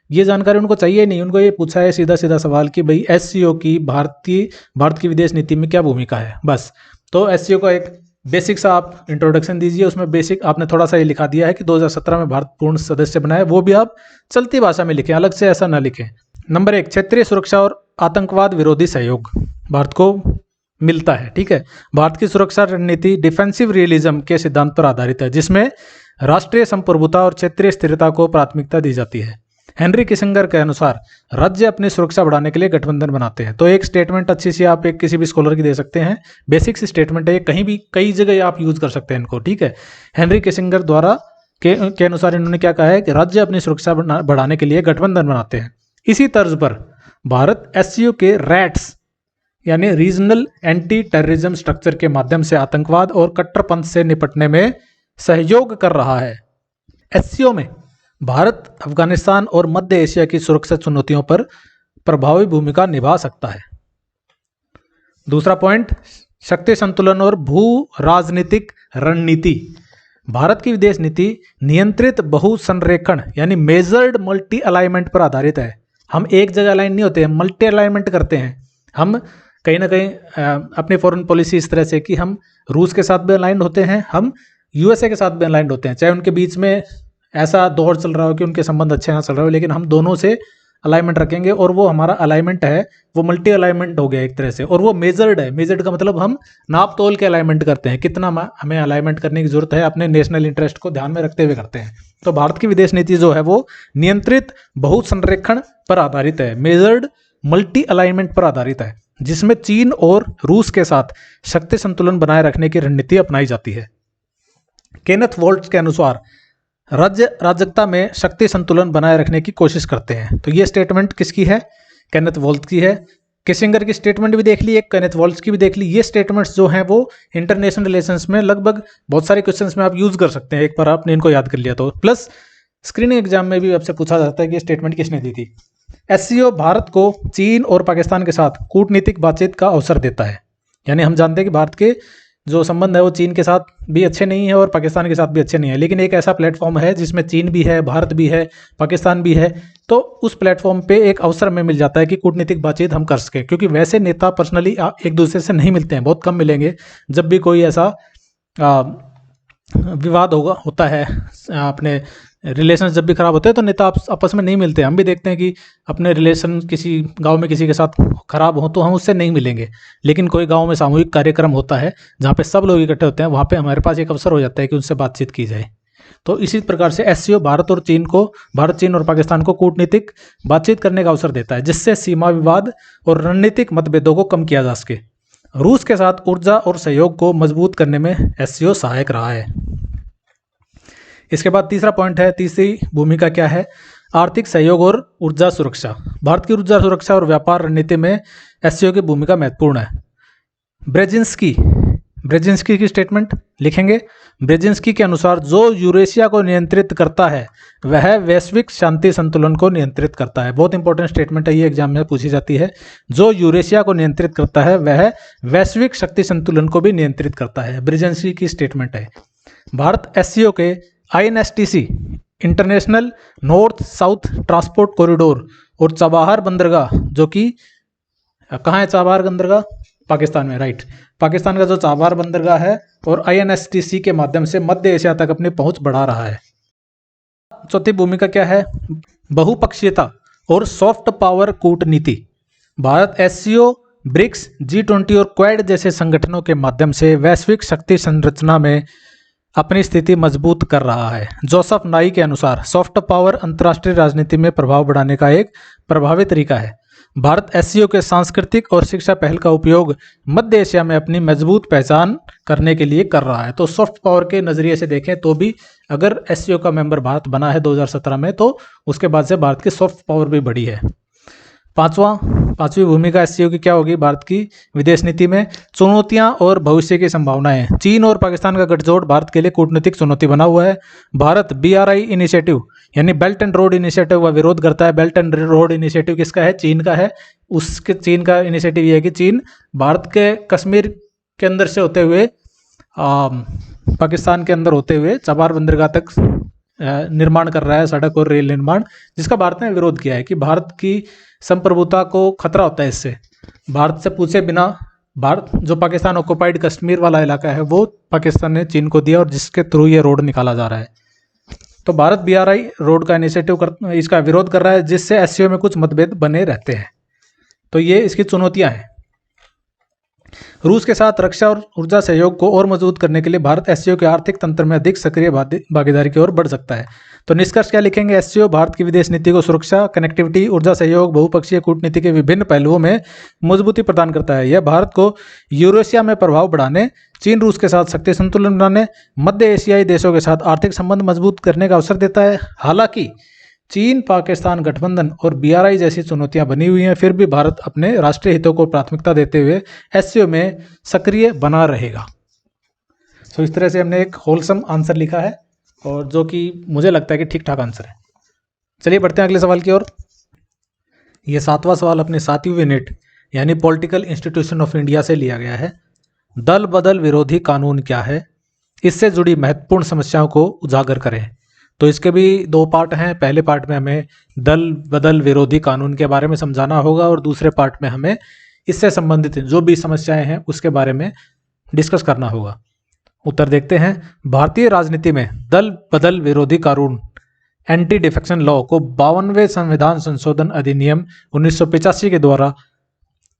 ये जानकारी उनको चाहिए नहीं। उनको ये पूछा है सीधा सीधा सवाल कि भाई एससीओ की भारत की विदेश नीति में क्या भूमिका है, बस। तो एससीओ का एक बेसिक सा आप इंट्रोडक्शन दीजिए, उसमें बेसिक आपने थोड़ा सा ये लिखा दिया है कि 2017 में भारत पूर्ण सदस्य बना है, वो भी आप चलती भाषा में लिखें, अलग से ऐसा ना लिखें। नंबर 1, क्षेत्रीय सुरक्षा और आतंकवाद विरोधी सहयोग भारत को मिलता है, ठीक है। भारत की सुरक्षा रणनीति डिफेंसिव रियलिज्म के सिद्धांत पर आधारित है, जिसमें राष्ट्रीय संप्रभुता और क्षेत्रीय स्थिरता को प्राथमिकता दी जाती है। हेनरी किसिंगर के अनुसार राज्य अपनी सुरक्षा बढ़ाने के लिए गठबंधन बनाते हैं। तो एक स्टेटमेंट अच्छी सी आप एक किसी भी स्कॉलर की दे सकते हैं, बेसिक सी स्टेटमेंट है ये, कहीं भी कई जगह आप यूज कर सकते हैं इनको, ठीक है। हेनरी किसिंगर द्वारा के अनुसार इन्होंने क्या कहा है कि राज्य अपनी सुरक्षा बढ़ाने के लिए गठबंधन बनाते हैं। इसी तर्ज पर भारत एससीओ के रैट्स यानी रीजनल एंटी टेररिज्म स्ट्रक्चर के माध्यम से आतंकवाद और कट्टरपंथ से निपटने में सहयोग कर रहा है। एससीओ में भारत अफगानिस्तान और मध्य एशिया की सुरक्षा चुनौतियों पर प्रभावी भूमिका निभा सकता है। दूसरा पॉइंट, शक्ति संतुलन और भू राजनीतिक रणनीति। भारत की विदेश नीति नियंत्रित बहुसंरेखण यानी मेजर्ड मल्टी अलाइनमेंट पर आधारित है। हम एक जगह अलाइन नहीं होते हैं, मल्टी अलाइनमेंट करते हैं। हम कहीं ना कहीं अपनी फॉरेन पॉलिसी इस तरह से कि हम रूस के साथ भी अलाइंड होते हैं, हम यूएसए के साथ भी अलाइंड होते हैं, चाहे उनके बीच में ऐसा दौर चल रहा हो कि उनके संबंध अच्छे ना चल रहे हो, लेकिन हम दोनों से अलाइनमेंट रखेंगे और वो हमारा अलाइनमेंट है वो मल्टी अलाइनमेंट हो गया एक तरह से, और वो मेजर्ड है। मेजर्ड का मतलब हम नाप तोल के अलाइनमेंट करते हैं, कितना हमें अलाइनमेंट करने की जरूरत है, अपने नेशनल इंटरेस्ट को ध्यान में रखते हुए करते हैं। तो भारत की विदेश नीति जो है वो नियंत्रित बहुसंरेखण पर आधारित है, मेजर्ड मल्टी अलाइनमेंट पर आधारित है, जिसमें चीन और रूस के साथ शक्ति संतुलन बनाए रखने की रणनीति अपनाई जाती है। केनेथ वोल्ट्स के अनुसार राज्य अराजकता में शक्ति संतुलन बनाए रखने की कोशिश करते हैं। तो ये स्टेटमेंट किसकी है? केनेथ वोल्ट्स की है। किसिंगर की स्टेटमेंट भी देख ली, एक केनेथ वोल्ट्स की भी देख ली। ये स्टेटमेंट्स जो हैं वो इंटरनेशनल रिलेशंस में लगभग बहुत सारे क्वेश्चंस में आप यूज कर सकते हैं, एक बार आपने इनको याद कर लिया तो। प्लस स्क्रीनिंग एग्जाम में भी आपसे पूछा जाता है कि ये स्टेटमेंट किसने दी थी। एससीओ भारत को चीन और पाकिस्तान के साथ कूटनीतिक बातचीत का अवसर देता है। यानी हम जानते हैं कि भारत के जो संबंध है वो चीन के साथ भी अच्छे नहीं है और पाकिस्तान के साथ भी अच्छे नहीं है, लेकिन एक ऐसा प्लेटफॉर्म है जिसमें चीन भी है, भारत भी है, पाकिस्तान भी है, तो उस प्लेटफॉर्म पे एक अवसर में मिल जाता है कि कूटनीतिक बातचीत हम कर सकें। क्योंकि वैसे नेता पर्सनली एक दूसरे से नहीं मिलते हैं, बहुत कम मिलेंगे। जब भी कोई ऐसा विवाद होता है, अपने रिलेशन जब भी खराब होते हैं तो नेता आपस में नहीं मिलते। हम भी देखते हैं कि अपने रिलेशन किसी गांव में किसी के साथ खराब हो तो हम उससे नहीं मिलेंगे, लेकिन कोई गांव में सामूहिक कार्यक्रम होता है जहां पे सब लोग इकट्ठे होते हैं, वहां पे हमारे पास एक अवसर हो जाता है कि उनसे बातचीत की जाए। तो इसी प्रकार से एससीओ भारत, चीन और पाकिस्तान को कूटनीतिक बातचीत करने का अवसर देता है, जिससे सीमा विवाद और रणनीतिक मतभेदों को कम किया जा सके। रूस के साथ ऊर्जा और सहयोग को मजबूत करने में एससीओ सहायक रहा है। इसके बाद तीसरा पॉइंट है, तीसरी भूमिका क्या है? आर्थिक सहयोग और ऊर्जा सुरक्षा। भारत की ऊर्जा सुरक्षा और व्यापार रणनीति में एससीओ की भूमिका महत्वपूर्ण है। ब्रेजिंस्की की स्टेटमेंट लिखेंगे। ब्रेजिंस्की के अनुसार जो यूरेशिया को नियंत्रित करता है वह वैश्विक शांति संतुलन को नियंत्रित करता है। बहुत इंपॉर्टेंट स्टेटमेंट है, ये एग्जाम में पूछी जाती है। जो यूरेशिया को नियंत्रित करता है वह वैश्विक शक्ति संतुलन को भी नियंत्रित करता है, ब्रेजिंस्की की स्टेटमेंट है। भारत एससीओ के INSTC international north south transport corridor और चबाहार बंदरगाह, जो कि कहाँ है चबाहार बंदरगाह? पाकिस्तान में, राइट। पाकिस्तान का जो चबाहार बंदरगाह है और INSTC के माध्यम से मध्य एशिया तक अपनी पहुंच बढ़ा रहा है। चौथी भूमिका क्या है? बहुपक्षीयता और सॉफ्ट पावर कूटनीति। भारत SCO, ब्रिक्स, G20 और क्वाड जैसे संगठनों के माध्यम से वैश्विक शक्ति संरचना में अपनी स्थिति मजबूत कर रहा है। जोसेफ नाई के अनुसार सॉफ्ट पावर अंतर्राष्ट्रीय राजनीति में प्रभाव बढ़ाने का एक प्रभावी तरीका है। भारत SCO के सांस्कृतिक और शिक्षा पहल का उपयोग मध्य एशिया में अपनी मजबूत पहचान करने के लिए कर रहा है। तो सॉफ्ट पावर के नज़रिए से देखें तो भी अगर SCO का मेंबर भारत बना है 2017 में, तो उसके बाद से भारत की सॉफ्ट पावर भी बढ़ी है। पांचवी भूमिका SCO की क्या होगी भारत की विदेश नीति में? चुनौतियां और भविष्य की संभावनाएं। चीन और पाकिस्तान का गठजोड़ भारत के लिए कूटनीतिक चुनौती बना हुआ है। भारत BRI इनिशिएटिव यानी बेल्ट एंड रोड इनिशिएटिव का विरोध करता है। बेल्ट एंड रोड इनिशिएटिव किसका है? चीन का है। उसके चीन का इनिशिएटिव ये है कि चीन भारत के कश्मीर के अंदर से होते हुए पाकिस्तान के अंदर होते हुए चबाहार बंदरगाह तक निर्माण कर रहा है, सड़क और रेल निर्माण, जिसका भारत ने विरोध किया है कि भारत की संप्रभुता को खतरा होता है इससे। भारत से पूछे बिना भारत जो पाकिस्तान ऑक्युपाइड कश्मीर वाला इलाका है वो पाकिस्तान ने चीन को दिया और जिसके थ्रू ये रोड निकाला जा रहा है। तो भारत BRI रोड का इनिशिएटिव इसका विरोध कर रहा है, जिससे SCO में कुछ मतभेद बने रहते हैं। तो ये इसकी चुनौतियां हैं। रूस के साथ रक्षा और ऊर्जा सहयोग को और मजबूत करने के लिए भारत SCO के आर्थिक तंत्र में अधिक सक्रिय भागीदारी की ओर बढ़ सकता है। तो निष्कर्ष क्या लिखेंगे? SCO भारत की विदेश नीति को सुरक्षा, कनेक्टिविटी, ऊर्जा सहयोग, बहुपक्षीय कूटनीति के विभिन्न पहलुओं में मजबूती प्रदान करता है। यह भारत को यूरेशिया में प्रभाव बढ़ाने, चीन रूस के साथ शक्ति संतुलन बनाने, मध्य एशियाई देशों के साथ आर्थिक संबंध मजबूत करने का अवसर देता है। हालांकि चीन पाकिस्तान गठबंधन और BRI जैसी चुनौतियां बनी हुई हैं, फिर भी भारत अपने राष्ट्रीय हितों को प्राथमिकता देते हुए SCO में सक्रिय बना रहेगा। तो इस तरह से हमने एक होलसम आंसर लिखा है और जो कि मुझे लगता है कि ठीक ठाक आंसर है। चलिए बढ़ते हैं अगले सवाल की ओर। ये 7वां सवाल अपने 7वीं यूनिट यानी पॉलिटिकल इंस्टीट्यूशन ऑफ इंडिया से लिया गया है। दल बदल विरोधी कानून क्या है? इससे जुड़ी महत्वपूर्ण समस्याओं को उजागर करें। तो इसके भी 2 पार्ट हैं। पहले पार्ट में हमें दल बदल विरोधी कानून के बारे में समझाना होगा और दूसरे पार्ट में हमें इससे संबंधित जो भी समस्याएं हैं उसके बारे में डिस्कस करना होगा। उत्तर देखते हैं। भारतीय राजनीति में दल बदल विरोधी कानून एंटी डिफेक्शन लॉ को 52वें संविधान संशोधन अधिनियम 1985 के द्वारा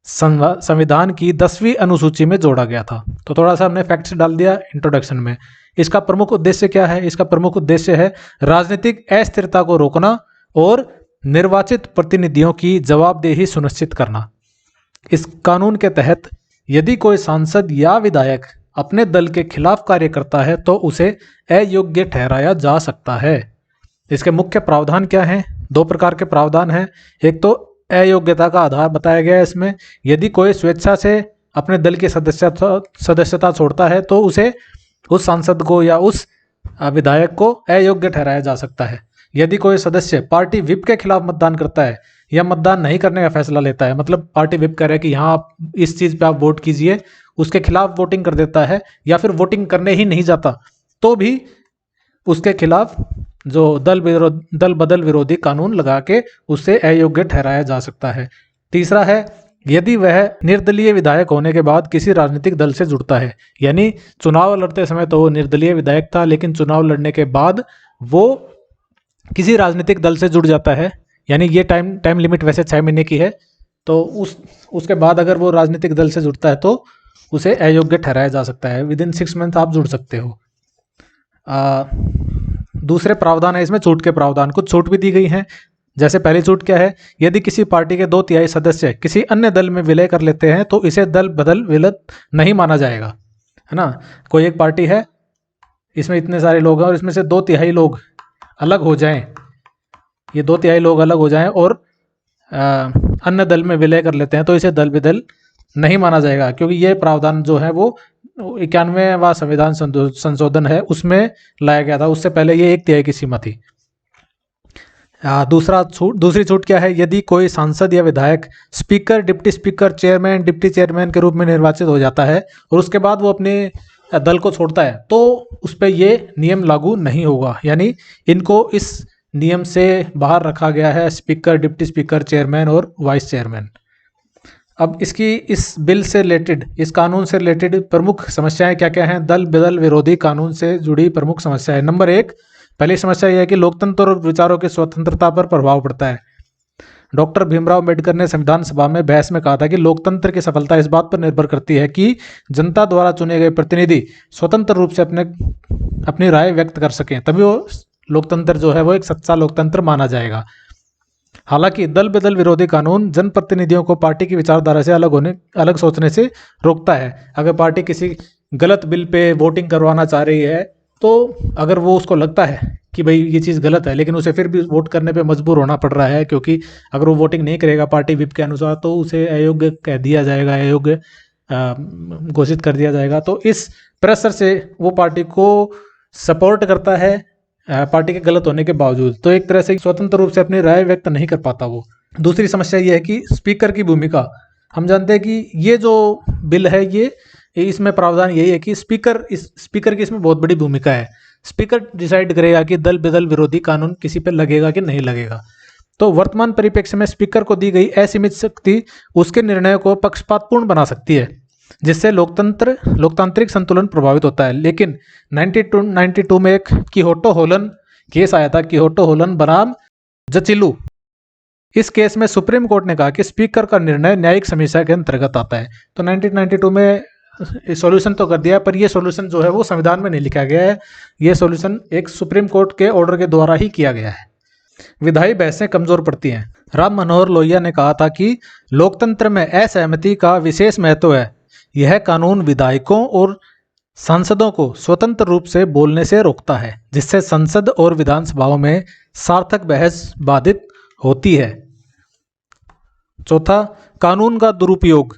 संविधान की 10वीं अनुसूची में जोड़ा गया था। तो थोड़ा सा हमने फैक्ट्स डाल दिया इंट्रोडक्शन में। इसका प्रमुख उद्देश्य क्या है? इसका प्रमुख उद्देश्य है राजनीतिक अस्थिरता को रोकना और निर्वाचित प्रतिनिधियों की जवाबदेही सुनिश्चित करना। इस कानून के तहत यदि कोई सांसद या विधायक अपने दल के खिलाफ कार्य करता है तो उसे अयोग्य ठहराया जा सकता है। इसके मुख्य प्रावधान क्या हैं? 2 प्रकार के प्रावधान हैं। एक तो अयोग्यता का आधार बताया गया है इसमें। यदि कोई स्वेच्छा से अपने दल की सदस्यता छोड़ता है तो उसे उस सांसद को या उस विधायक को अयोग्य ठहराया जा सकता है। यदि कोई सदस्य पार्टी व्हिप के खिलाफ मतदान करता है या मतदान नहीं करने का फैसला लेता है, मतलब पार्टी व्हिप कह रहा है कि यहाँ आप इस चीज़ पे आप वोट कीजिए, उसके खिलाफ वोटिंग कर देता है या फिर वोटिंग करने ही नहीं जाता, तो भी उसके खिलाफ जो दल बदल विरोधी कानून लगा के उससे अयोग्य ठहराया जा सकता है। तीसरा है यदि वह निर्दलीय विधायक होने के बाद किसी राजनीतिक दल से जुड़ता है, यानी चुनाव लड़ते समय तो वो निर्दलीय विधायक था, लेकिन चुनाव लड़ने के बाद वो किसी राजनीतिक दल से जुड़ जाता है, यानी ये टाइम लिमिट वैसे 6 महीने की है, तो उसके बाद अगर वो राजनीतिक दल से जुड़ता है तो उसे अयोग्य ठहराया जा सकता है। विदिन 6 मंथ आप जुड़ सकते हो। दूसरे प्रावधान है इसमें छूट के प्रावधान। कुछ छूट भी दी गई हैं। जैसे पहली छूट क्या है? यदि किसी पार्टी के 2/3 सदस्य किसी अन्य दल में विलय कर लेते हैं तो इसे दल बदल विलय नहीं माना जाएगा, है ना। कोई एक पार्टी है, इसमें इतने सारे लोग हैं और इसमें से 2/3 लोग अलग हो जाएं, ये 2/3 लोग अलग हो जाएं और अन्य दल में विलय कर लेते हैं तो इसे दल बदल नहीं माना जाएगा, क्योंकि ये प्रावधान जो है वो 91वां संविधान संशोधन है उसमें लाया गया था। उससे पहले ये 1/3 की सीमा थी। दूसरी छूट क्या है? यदि कोई सांसद या विधायक speaker, deputy speaker, chairman, deputy chairman के रूप में निर्वाचित हो जाता है और उसके बाद वो अपने दल को छोड़ता है तो उस पर ये नियम लागू नहीं होगा, यानी इनको इस नियम से बाहर रखा गया है, स्पीकर, डिप्टी स्पीकर, चेयरमैन और वाइस चेयरमैन। अब इसकी इस बिल से रिलेटेड, इस कानून से रिलेटेड प्रमुख समस्याएं क्या क्या हैं? दल बदल विरोधी कानून से जुड़ी प्रमुख समस्याएं। नंबर 1, पहली समस्या यह है कि लोकतंत्र और विचारों की स्वतंत्रता पर प्रभाव पड़ता है। डॉक्टर भीमराव अंबेडकर ने संविधान सभा में बहस में कहा था कि लोकतंत्र की सफलता इस बात पर निर्भर करती है कि जनता द्वारा चुने गए प्रतिनिधि स्वतंत्र रूप से अपनी राय व्यक्त कर सकें, तभी वो लोकतंत्र जो है वो एक सच्चा लोकतंत्र माना जाएगा। हालांकि दल बदल विरोधी कानून जनप्रतिनिधियों को पार्टी की विचारधारा से अलग सोचने से रोकता है। अगर पार्टी किसी गलत बिल पे वोटिंग करवाना चाह रही है तो अगर वो उसको लगता है कि भाई ये चीज़ गलत है, लेकिन उसे फिर भी वोट करने पे मजबूर होना पड़ रहा है, क्योंकि अगर वो वोटिंग नहीं करेगा पार्टी विप के अनुसार तो उसे अयोग्य कह दिया जाएगा, अयोग्य घोषित कर दिया जाएगा। तो इस प्रेशर से वो पार्टी को सपोर्ट करता है पार्टी के गलत होने के बावजूद, तो एक तरह से स्वतंत्र रूप से अपनी राय व्यक्त नहीं कर पाता वो। दूसरी समस्या ये है कि स्पीकर की भूमिका। हम जानते हैं कि ये जो बिल है ये इसमें प्रावधान यही है कि स्पीकर की इसमें बहुत बड़ी भूमिका है। स्पीकर डिसाइड करेगा कि दल बदल विरोधी कानून किसी पर लगेगा कि नहीं लगेगा। तो वर्तमान परिप्रेक्ष्य में स्पीकर को दी गई असीमित शक्ति उसके निर्णय को पक्षपातपूर्ण बना सकती है, जिससे लोकतांत्रिक संतुलन प्रभावित होता है। लेकिन 92 में एक किहोटो होलन केस आया था, किहोटो होलन बनाम जचिलू। इस केस में सुप्रीम कोर्ट ने कहा कि स्पीकर का निर्णय न्यायिक समीक्षा के अंतर्गत आता है। तो 1992 में सॉल्यूशन तो कर दिया, पर ये सॉल्यूशन जो है वो संविधान में नहीं लिखा गया है, ये सॉल्यूशन एक सुप्रीम कोर्ट के ऑर्डर के द्वारा ही किया गया है। विधायी बहसें कमजोर पड़ती हैं। राम मनोहर लोहिया ने कहा था कि लोकतंत्र में असहमति का विशेष महत्व है। यह कानून विधायकों और सांसदों को स्वतंत्र रूप से बोलने से रोकता है, जिससे संसद और विधानसभाओं में सार्थक बहस बाधित होती है। चौथा, कानून का दुरुपयोग।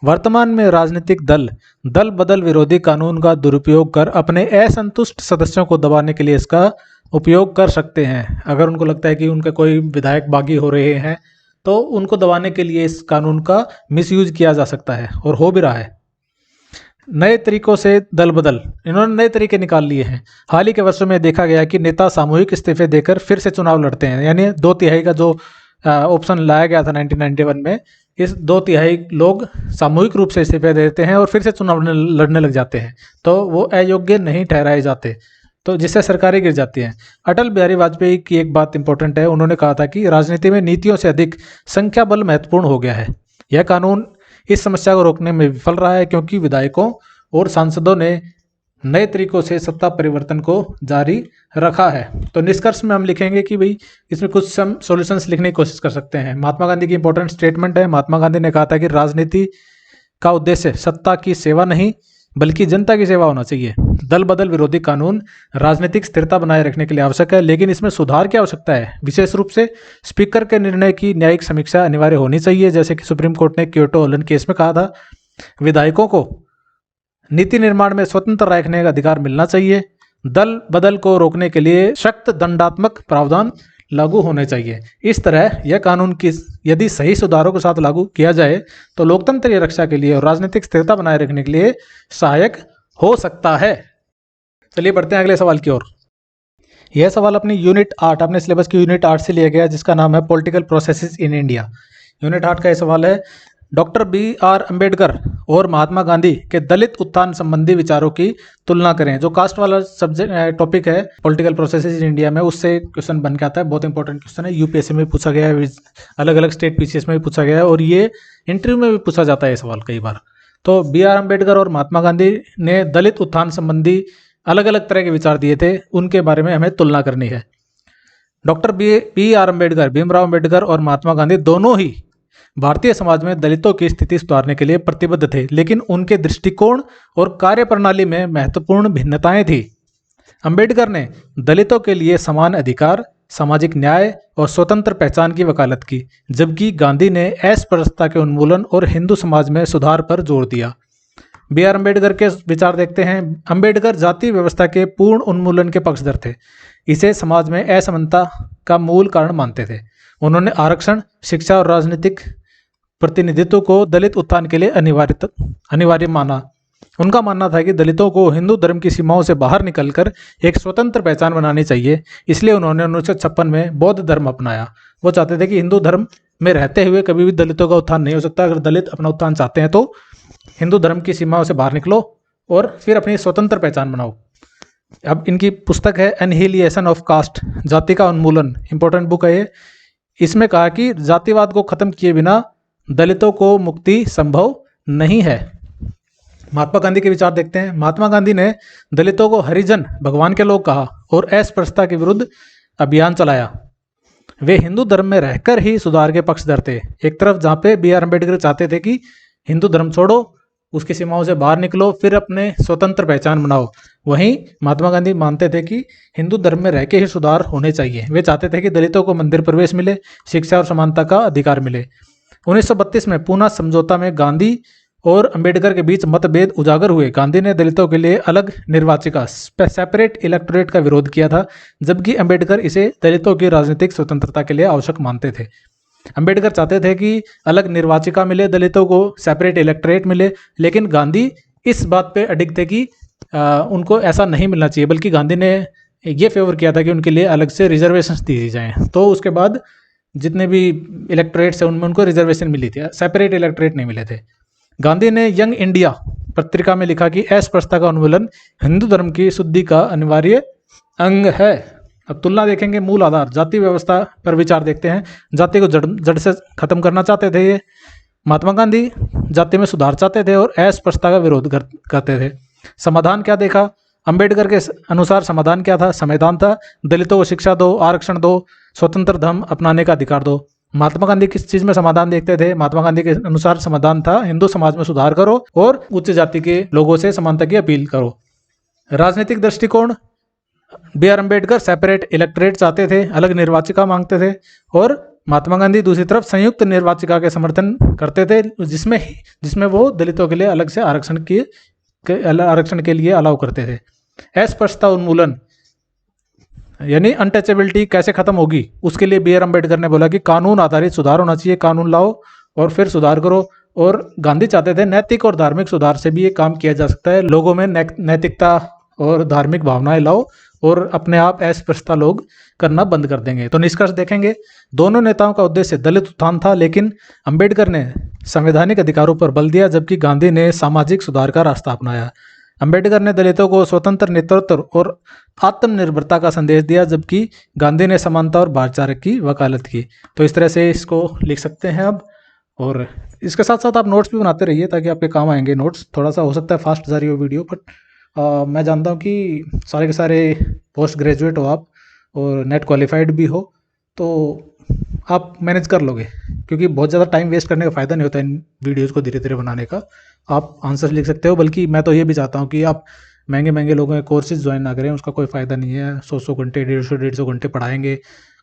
वर्तमान में राजनीतिक दल बदल विरोधी कानून का दुरुपयोग कर अपने असंतुष्ट सदस्यों को दबाने के लिए इसका उपयोग कर सकते हैं। अगर उनको लगता है कि उनके कोई विधायक बागी हो रहे हैं तो उनको दबाने के लिए इस कानून का मिसयूज किया जा सकता है, और हो भी रहा है। नए तरीकों से दल बदल, इन्होंने नए तरीके निकाल लिए हैं। हाल ही के वर्षों में देखा गया कि नेता सामूहिक इस्तीफे देकर फिर से चुनाव लड़ते हैं, यानी 2/3 का जो ऑप्शन लाया गया था 1991 में, इस 2/3 लोग सामूहिक रूप से इस्तीफे देते हैं और फिर से चुनाव लड़ने लग जाते हैं, तो वो अयोग्य नहीं ठहराए जाते, तो जिससे सरकारें गिर जाती हैं। अटल बिहारी वाजपेयी की एक बात इंपॉर्टेंट है, उन्होंने कहा था कि राजनीति में नीतियों से अधिक संख्या बल महत्वपूर्ण हो गया है। यह कानून इस समस्या को रोकने में विफल रहा है, क्योंकि विधायकों और सांसदों ने नए तरीकों से सत्ता परिवर्तन को जारी रखा है। तो निष्कर्ष में हम लिखेंगे कि भाई इसमें कुछ सॉल्यूशंस लिखने की कोशिश कर सकते हैं। महात्मा गांधी की इंपॉर्टेंट स्टेटमेंट है। महात्मा गांधी ने कहा था कि राजनीति का उद्देश्य सत्ता की सेवा नहीं बल्कि जनता की सेवा होना चाहिए। दल बदल विरोधी कानून राजनीतिक स्थिरता बनाए रखने के लिए आवश्यक है, लेकिन इसमें सुधार की आवश्यकता है। विशेष रूप से स्पीकर के निर्णय की न्यायिक समीक्षा अनिवार्य होनी चाहिए, जैसे कि सुप्रीम कोर्ट ने कियोटो होलन केस में कहा था। विधायकों को नीति निर्माण में स्वतंत्र रखने का अधिकार मिलना चाहिए। दल बदल को रोकने के लिए सख्त दंडात्मक प्रावधान लागू होने चाहिए। इस तरह यह कानून यदि सही सुधारों के साथ लागू किया जाए तो लोकतंत्र की रक्षा के लिए और राजनीतिक स्थिरता बनाए रखने के लिए सहायक हो सकता है। चलिए बढ़ते हैं अगले सवाल की ओर। यह सवाल अपनी यूनिट 8, अपने सिलेबस की यूनिट 8 से लिया गया, जिसका नाम है political processes in India. Unit 8 का यह सवाल है, डॉक्टर BR अम्बेडकर और महात्मा गांधी के दलित उत्थान संबंधी विचारों की तुलना करें। जो कास्ट वाला सब्जेक्ट टॉपिक है पॉलिटिकल प्रोसेसेस इन इंडिया में, उससे क्वेश्चन बन के आता है। बहुत इंपॉर्टेंट क्वेश्चन है, यूपीएससी में पूछा गया है, अलग अलग स्टेट पीसीएस में भी पूछा गया है, और ये इंटरव्यू में भी पूछा जाता है ये सवाल कई बार। तो BR अम्बेडकर और महात्मा गांधी ने दलित उत्थान संबंधी अलग अलग तरह के विचार दिए थे, उनके बारे में हमें तुलना करनी है। डॉक्टर BR अम्बेडकर, भीमराव अम्बेडकर और महात्मा गांधी दोनों ही भारतीय समाज में दलितों की स्थिति सुधारने के लिए प्रतिबद्ध थे, लेकिन उनके दृष्टिकोण और कार्यप्रणाली में महत्वपूर्ण भिन्नताएं थी। अंबेडकर ने दलितों के लिए समान अधिकार, सामाजिक न्याय और स्वतंत्र पहचान की वकालत की, जबकि गांधी ने अस्पृश्यता के उन्मूलन और हिंदू समाज में सुधार पर जोर दिया। BR अम्बेडकर के विचार देखते हैं। अंबेडकर जाति व्यवस्था के पूर्ण उन्मूलन के पक्षधर थे, इसे समाज में असमानता का मूल कारण मानते थे। उन्होंने आरक्षण, शिक्षा और राजनीतिक प्रतिनिधित्व को दलित उत्थान के लिए अनिवार्य माना। उनका मानना था कि दलितों को हिंदू धर्म की सीमाओं से बाहर निकलकर एक स्वतंत्र पहचान बनानी चाहिए। इसलिए उन्होंने 1956 में बौद्ध धर्म अपनाया। वो चाहते थे कि हिंदू धर्म में रहते हुए कभी भी दलितों का उत्थान नहीं हो सकता। अगर दलित अपना उत्थान चाहते हैं तो हिंदू धर्म की सीमाओं से बाहर निकलो और फिर अपनी स्वतंत्र पहचान बनाओ। अब इनकी पुस्तक है एनहिलिएशन ऑफ कास्ट, जाति का उन्मूलन, इंपॉर्टेंट बुक है ये। इसमें कहा कि जातिवाद को खत्म किए बिना दलितों को मुक्ति संभव नहीं है। महात्मा गांधी के विचार देखते हैं। महात्मा गांधी ने दलितों को हरिजन, भगवान के लोग कहा और अस्पृश्यता के विरुद्ध अभियान चलाया। वे हिंदू धर्म में रहकर ही सुधार के पक्षधर थे। एक तरफ जहाँ पे बी आर अम्बेडकर चाहते थे कि हिंदू धर्म छोड़ो, उसकी सीमाओं से बाहर निकलो, फिर अपने स्वतंत्र पहचान बनाओ, वहीं महात्मा गांधी मानते थे कि हिंदू धर्म में रह के ही सुधार होने चाहिए। वे चाहते थे कि दलितों को मंदिर प्रवेश मिले, शिक्षा और समानता का अधिकार मिले। 1932 में पूना समझौता में गांधी और अंबेडकर के बीच मतभेद उजागर हुए। गांधी ने दलितों के लिए अलग निर्वाचिका, सेपरेट इलेक्टोरेट का विरोध किया था, जबकि अंबेडकर इसे दलितों की राजनीतिक स्वतंत्रता के लिए आवश्यक मानते थे। अंबेडकर चाहते थे कि अलग निर्वाचिका मिले, दलितों को सेपरेट इलेक्टोरेट मिले, लेकिन गांधी इस बात पे अडिग थे कि उनको ऐसा नहीं मिलना चाहिए, बल्कि गांधी ने ये फेवर किया था कि उनके लिए अलग से रिजर्वेशन दी जाएँ। तो उसके बाद जितने भी इलेक्टोरेट्स हैं उनमें उनको रिजर्वेशन मिली थी, सेपरेट इलेक्टोरेट नहीं मिले थे। गांधी ने यंग इंडिया पत्रिका में लिखा कि अस्पृश्यता का उन्मूलन हिंदू धर्म की शुद्धि का अनिवार्य अंग है। अब तुलना देखेंगे, मूल आधार जाति व्यवस्था पर विचार देखते हैं। जाति को जड़ से खत्म करना चाहते थे ये महात्मा गांधी, जाति में सुधार चाहते थे और अस्पृश्यता का विरोध करते थे। समाधान क्या देखा? अंबेडकर के अनुसार समाधान क्या था? संविधान था, दलितों को शिक्षा दो, आरक्षण दो, स्वतंत्र धर्म अपनाने का अधिकार दो। महात्मा गांधी किस चीज में समाधान देखते थे? महात्मा गांधी के अनुसार समाधान था हिंदू समाज में सुधार करो और उच्च जाति के लोगों से समानता की अपील करो। राजनीतिक दृष्टिकोण, B R Ambedkar separate electorate चाहते थे, अलग निर्वाचिका मांगते थे, और महात्मा गांधी दूसरी तरफ संयुक्त निर्वाचिका के समर्थन करते थे, जिसमें वो दलितों के लिए अलग से आरक्षण के लिए अलाउ करते थे। अस्पृश्यता उन्मूलन यानी अनटचेबिलिटी कैसे खत्म होगी, उसके लिए बी आर अम्बेडकर ने बोला कि कानून आधारित सुधार होना चाहिए, कानून लाओ और फिर सुधार करो। और गांधी चाहते थे नैतिक और धार्मिक सुधार से भी ये काम किया जा सकता है, लोगों में नैतिकता और धार्मिक भावनाएं लाओ और अपने आप अस्पृश्यता लोग करना बंद कर देंगे। तो निष्कर्ष देखेंगे, दोनों नेताओं का उद्देश्य दलित उत्थान था, लेकिन अंबेडकर ने संवैधानिक अधिकारों पर बल दिया, जबकि गांधी ने सामाजिक सुधार का रास्ता अपनाया। अंबेडकर ने दलितों को स्वतंत्र नेतृत्व और आत्मनिर्भरता का संदेश दिया, जबकि गांधी ने समानता और भाईचारे की वकालत की। तो इस तरह से इसको लिख सकते हैं अब, और इसके साथ साथ आप नोट्स भी बनाते रहिए ताकि आपके काम आएंगे नोट्स। थोड़ा सा हो सकता है फास्ट जा रही हो वीडियो, बट मैं जानता हूँ कि सारे के सारे पोस्ट ग्रेजुएट हो आप और नेट क्वालिफाइड भी हो, तो आप मैनेज कर लोगे, क्योंकि बहुत ज़्यादा टाइम वेस्ट करने का फ़ायदा नहीं होता इन वीडियोज़ को धीरे धीरे बनाने का। आप आंसर लिख सकते हो, बल्कि मैं तो ये भी चाहता हूँ कि आप महंगे महंगे लोगों के कोर्सेज ज्वाइन ना करें, उसका कोई फ़ायदा नहीं है। 100 घंटे 150 घंटे पढ़ाएंगे,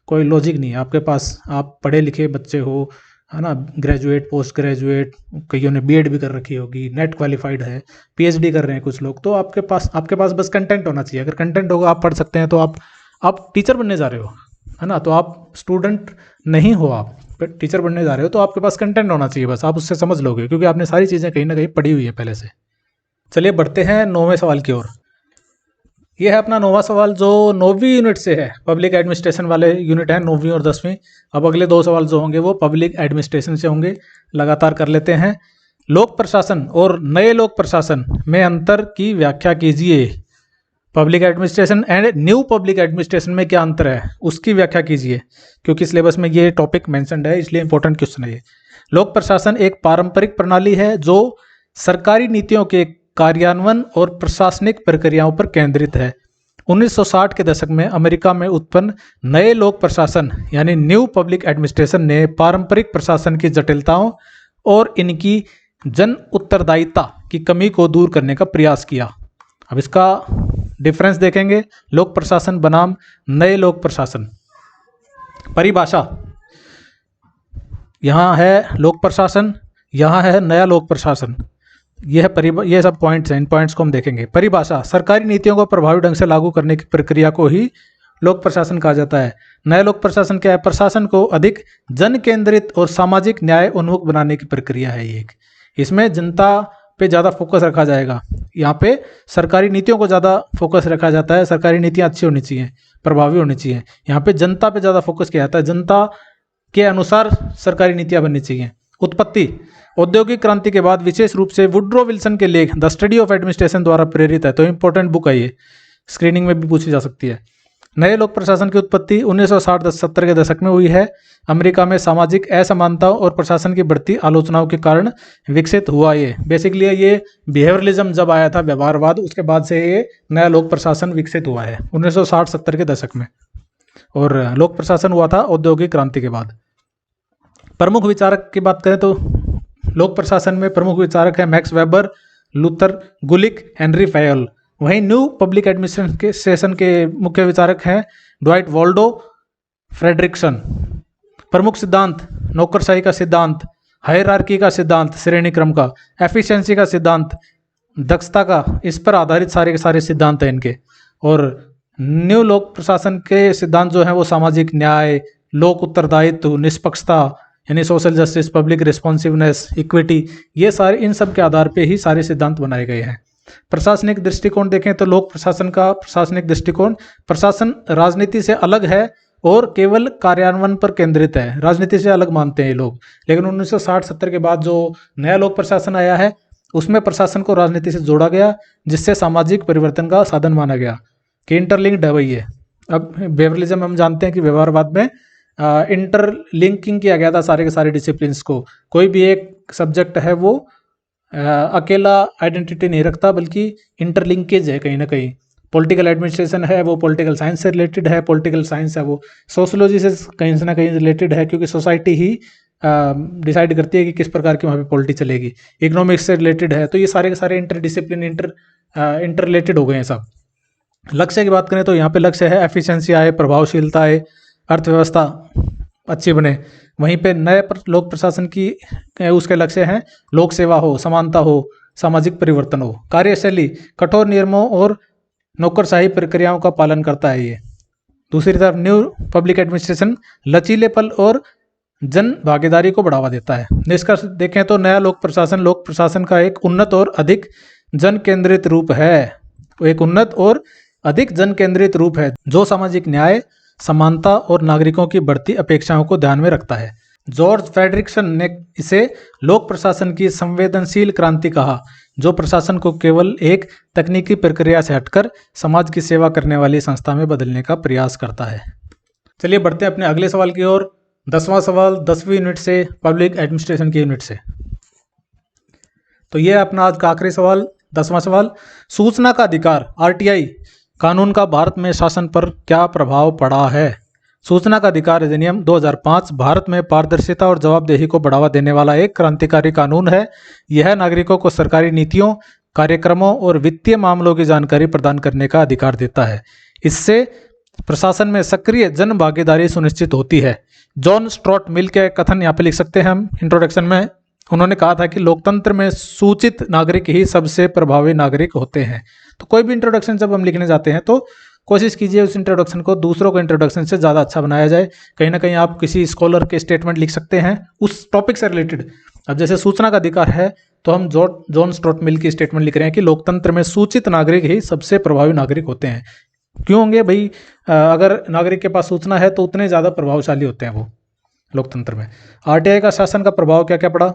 कोई लॉजिक नहीं है आपके पास। आप पढ़े लिखे बच्चे हो, है ना, ग्रेजुएट, पोस्ट ग्रेजुएट, कईयों ने बीएड भी कर रखी होगी, नेट क्वालिफाइड है, पीएचडी कर रहे हैं कुछ लोग। तो आपके पास बस कंटेंट होना चाहिए। अगर कंटेंट होगा, आप पढ़ सकते हैं, तो आप टीचर बनने जा रहे हो, है ना, तो आप स्टूडेंट नहीं हो, आप टीचर बनने जा रहे हो, तो आपके पास कंटेंट होना चाहिए, बस आप उससे समझ लोगे, क्योंकि आपने सारी चीज़ें कहीं ना कहीं पढ़ी हुई है पहले से। चलिए बढ़ते हैं 9वें सवाल की ओर। यह है अपना 9वां सवाल, जो 9वीं यूनिट से है। पब्लिक एडमिनिस्ट्रेशन वाले यूनिट है 9वीं और 10वीं। अब अगले 2 सवाल जो होंगे वो पब्लिक एडमिनिस्ट्रेशन से होंगे। लगातार कर लेते हैं। लोक प्रशासन और नए लोक प्रशासन में अंतर की व्याख्या कीजिए। Public administration and new public administration में क्या अंतर है, उसकी व्याख्या कीजिए, क्योंकि सिलेबस में ये टॉपिक मेंशन्ड है, इसलिए इंपॉर्टेंट क्वेश्चन है ये। लोक प्रशासन एक पारंपरिक प्रणाली है जो सरकारी नीतियों के कार्यान्वयन और प्रशासनिक प्रक्रियाओं पर केंद्रित है। 1960 के दशक में अमेरिका में उत्पन्न नए लोक प्रशासन यानी न्यू पब्लिक एडमिनिस्ट्रेशन ने पारंपरिक प्रशासन की जटिलताओं और इनकी जन उत्तरदायिता की कमी को दूर करने का प्रयास किया। अब इसका डिफरेंस देखेंगे, लोक प्रशासन बनाम नए लोक प्रशासन। परिभाषा, यहाँ है लोक प्रशासन, यहाँ है नया लोक प्रशासन। ये सब पॉइंट्स हैं, इन पॉइंट्स को हम देखेंगे। परिभाषा, सरकारी नीतियों को प्रभावी ढंग से लागू करने की प्रक्रिया को ही लोक प्रशासन कहा जाता है। नया लोक प्रशासन क्या है? प्रशासन को अधिक जन केंद्रित और सामाजिक न्याय उन्मुख बनाने की प्रक्रिया है ये। इसमें जनता पे ज़्यादा फोकस रखा जाएगा। यहाँ पे सरकारी नीतियों को ज़्यादा फोकस रखा जाता है, सरकारी नीतियाँ अच्छी होनी चाहिए, प्रभावी होनी चाहिए। यहाँ पे जनता पे ज़्यादा फोकस किया जाता है, जनता के अनुसार सरकारी नीतियाँ बननी चाहिए। उत्पत्ति, औद्योगिक क्रांति के बाद विशेष रूप से वुड्रो विल्सन के लेख द स्टडी ऑफ एडमिनिस्ट्रेशन द्वारा प्रेरित है, तो इंपॉर्टेंट बुक है ये, स्क्रीनिंग में भी पूछी जा सकती है। नए लोक प्रशासन की उत्पत्ति 1960-70 के दशक में हुई है। अमेरिका में सामाजिक असमानताओं और प्रशासन की बढ़ती आलोचनाओं के कारण विकसित हुआ ये। बेसिकली ये बिहेवियरलिज्म जब आया था, व्यवहारवाद, उसके बाद से ये नया लोक प्रशासन विकसित हुआ है 1960-70 के दशक में, और लोक प्रशासन हुआ था औद्योगिक क्रांति के बाद। प्रमुख विचारक की बात करें तो लोक प्रशासन में प्रमुख विचारक है मैक्स वेबर, लूथर गुलिक, हेनरी फैयल। वहीं न्यू पब्लिक एडमिनिस्ट्रेशन के मुख्य विचारक हैं ड्वाइट वॉल्डो, फ्रेडरिक्सन। प्रमुख सिद्धांत, नौकरशाही का सिद्धांत, हायरार्की का सिद्धांत, श्रेणी क्रम का, एफिशिएंसी का सिद्धांत, दक्षता का, इस पर आधारित सारे के सारे सिद्धांत हैं इनके। और न्यू लोक प्रशासन के सिद्धांत जो हैं वो सामाजिक न्याय, लोक उत्तरदायित्व, निष्पक्षता यानी social justice, public responsiveness, equity, ये सारे इन सब के आधार पे ही सारे सिद्धांत बनाए गए हैं। प्रशासनिक दृष्टिकोण देखें तो लोक प्रशासन का प्रशासनिक दृष्टिकोण, प्रशासन राजनीति से अलग है और केवल कार्यान्वयन पर केंद्रित है, राजनीति से अलग मानते हैं ये लोग। लेकिन 1960-70 के बाद जो नया लोक प्रशासन आया है उसमें प्रशासन को राजनीति से जोड़ा गया, जिससे सामाजिक परिवर्तन का साधन माना गया कि इंटरलिंक्ड है वही है। अब बिहेवियरलिज्म हम जानते हैं कि व्यवहारवाद में इंटरलिंकिंग किया गया था सारे के सारे डिसिप्लिन्स को। कोई भी एक सब्जेक्ट है वो अकेला आइडेंटिटी नहीं रखता, बल्कि इंटरलिंकेज है कहीं ना कहीं। पॉलिटिकल एडमिनिस्ट्रेशन है वो पॉलिटिकल साइंस से रिलेटेड है, पॉलिटिकल साइंस है वो सोशोलॉजी से कहीं ना कहीं रिलेटेड है, क्योंकि सोसाइटी ही डिसाइड करती है कि किस प्रकार की वहाँ पे पॉलिटी चलेगी। इकोनॉमिक्स से रिलेटेड है, तो ये सारे के सारे इंटरडिसिप्लिन इंटर रिलेटेड हो गए हैं सब। लक्ष्य की बात करें तो यहाँ पे लक्ष्य है एफिशिएंसी आए, प्रभावशीलता आए, अर्थव्यवस्था अच्छी बने। वहीं पे नए लोक प्रशासन की उसके लक्ष्य हैं लोक सेवा हो, समानता हो, सामाजिक परिवर्तन हो। कार्यशैली, कठोर नियमों और नौकरशाही प्रक्रियाओं का पालन करता है ये। दूसरी तरफ न्यू पब्लिक एडमिनिस्ट्रेशन लचीलेपन और जन भागीदारी को बढ़ावा देता है। निष्कर्ष देखें तो नया लोक प्रशासन का एक उन्नत और अधिक जन केंद्रित रूप है, एक उन्नत और अधिक जन केंद्रित रूप है जो सामाजिक न्याय, समानता और नागरिकों की बढ़ती अपेक्षाओं को ध्यान में रखता है। जॉर्ज फ्रेडरिक्सन ने इसे लोक प्रशासन की संवेदनशील क्रांति कहा, जो प्रशासन को केवल एक तकनीकी प्रक्रिया से हटकर समाज की सेवा करने वाली संस्था में बदलने का प्रयास करता है। चलिए बढ़ते हैं अपने अगले सवाल की ओर। 10वां सवाल 10वीं यूनिट से, पब्लिक एडमिनिस्ट्रेशन की यूनिट से। तो ये अपना आज का आखिरी सवाल, 10वां सवाल। सूचना का अधिकार आरटीआई कानून का भारत में शासन पर क्या प्रभाव पड़ा है? सूचना का अधिकार अधिनियम 2005 भारत में पारदर्शिता और जवाबदेही को बढ़ावा देने वाला एक क्रांतिकारी कानून है। यह नागरिकों को सरकारी नीतियों, कार्यक्रमों और वित्तीय मामलों की जानकारी प्रदान करने का अधिकार देता है। इससे प्रशासन में सक्रिय जन भागीदारी सुनिश्चित होती है। जॉन स्ट्रॉट मिल के कथन यहाँ पे लिख सकते हैं हम इंट्रोडक्शन में। उन्होंने कहा था कि लोकतंत्र में सूचित नागरिक ही सबसे प्रभावी नागरिक होते हैं। तो कोई भी इंट्रोडक्शन जब हम लिखने जाते हैं तो कोशिश कीजिए उस इंट्रोडक्शन को दूसरों के इंट्रोडक्शन से ज़्यादा अच्छा बनाया जाए। कहीं ना कहीं आप किसी स्कॉलर के स्टेटमेंट लिख सकते हैं उस टॉपिक से रिलेटेड। अब जैसे सूचना का अधिकार है तो हम जॉन स्ट्रॉट मिल की स्टेटमेंट लिख रहे हैं कि लोकतंत्र में सूचित नागरिक ही सबसे प्रभावी नागरिक होते हैं। क्यों होंगे भाई? अगर नागरिक के पास सूचना है तो उतने ज़्यादा प्रभावशाली होते हैं वो लोकतंत्र में। आरटीआई का शासन का प्रभाव क्या क्या पड़ा?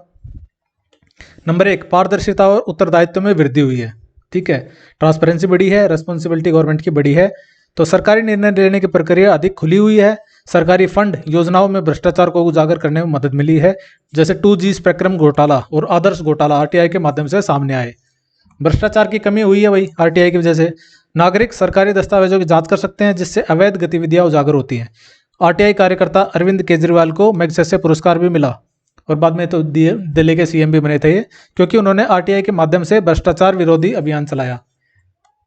नंबर 1, पारदर्शिता और उत्तरदायित्व में वृद्धि हुई है। ठीक है, ट्रांसपेरेंसी बढ़ी है, रेस्पॉन्सिबिलिटी गवर्नमेंट की बढ़ी है। तो सरकारी निर्णय लेने की प्रक्रिया अधिक खुली हुई है। सरकारी फंड योजनाओं में भ्रष्टाचार को उजागर करने में मदद मिली है। जैसे 2G स्पेक्ट्रम घोटाला और आदर्श घोटाला आरटीआई के माध्यम से सामने आए। भ्रष्टाचार की कमी हुई है भाई आरटीआई की वजह से। नागरिक सरकारी दस्तावेजों की जांच कर सकते हैं जिससे अवैध गतिविधियां उजागर होती हैं। आरटीआई कार्यकर्ता अरविंद केजरीवाल को मैग्सेसे पुरस्कार भी मिला और बाद में तो दिल्ली के सीएम भी बने थे ये, क्योंकि उन्होंने आरटीआई के माध्यम से भ्रष्टाचार विरोधी अभियान चलाया।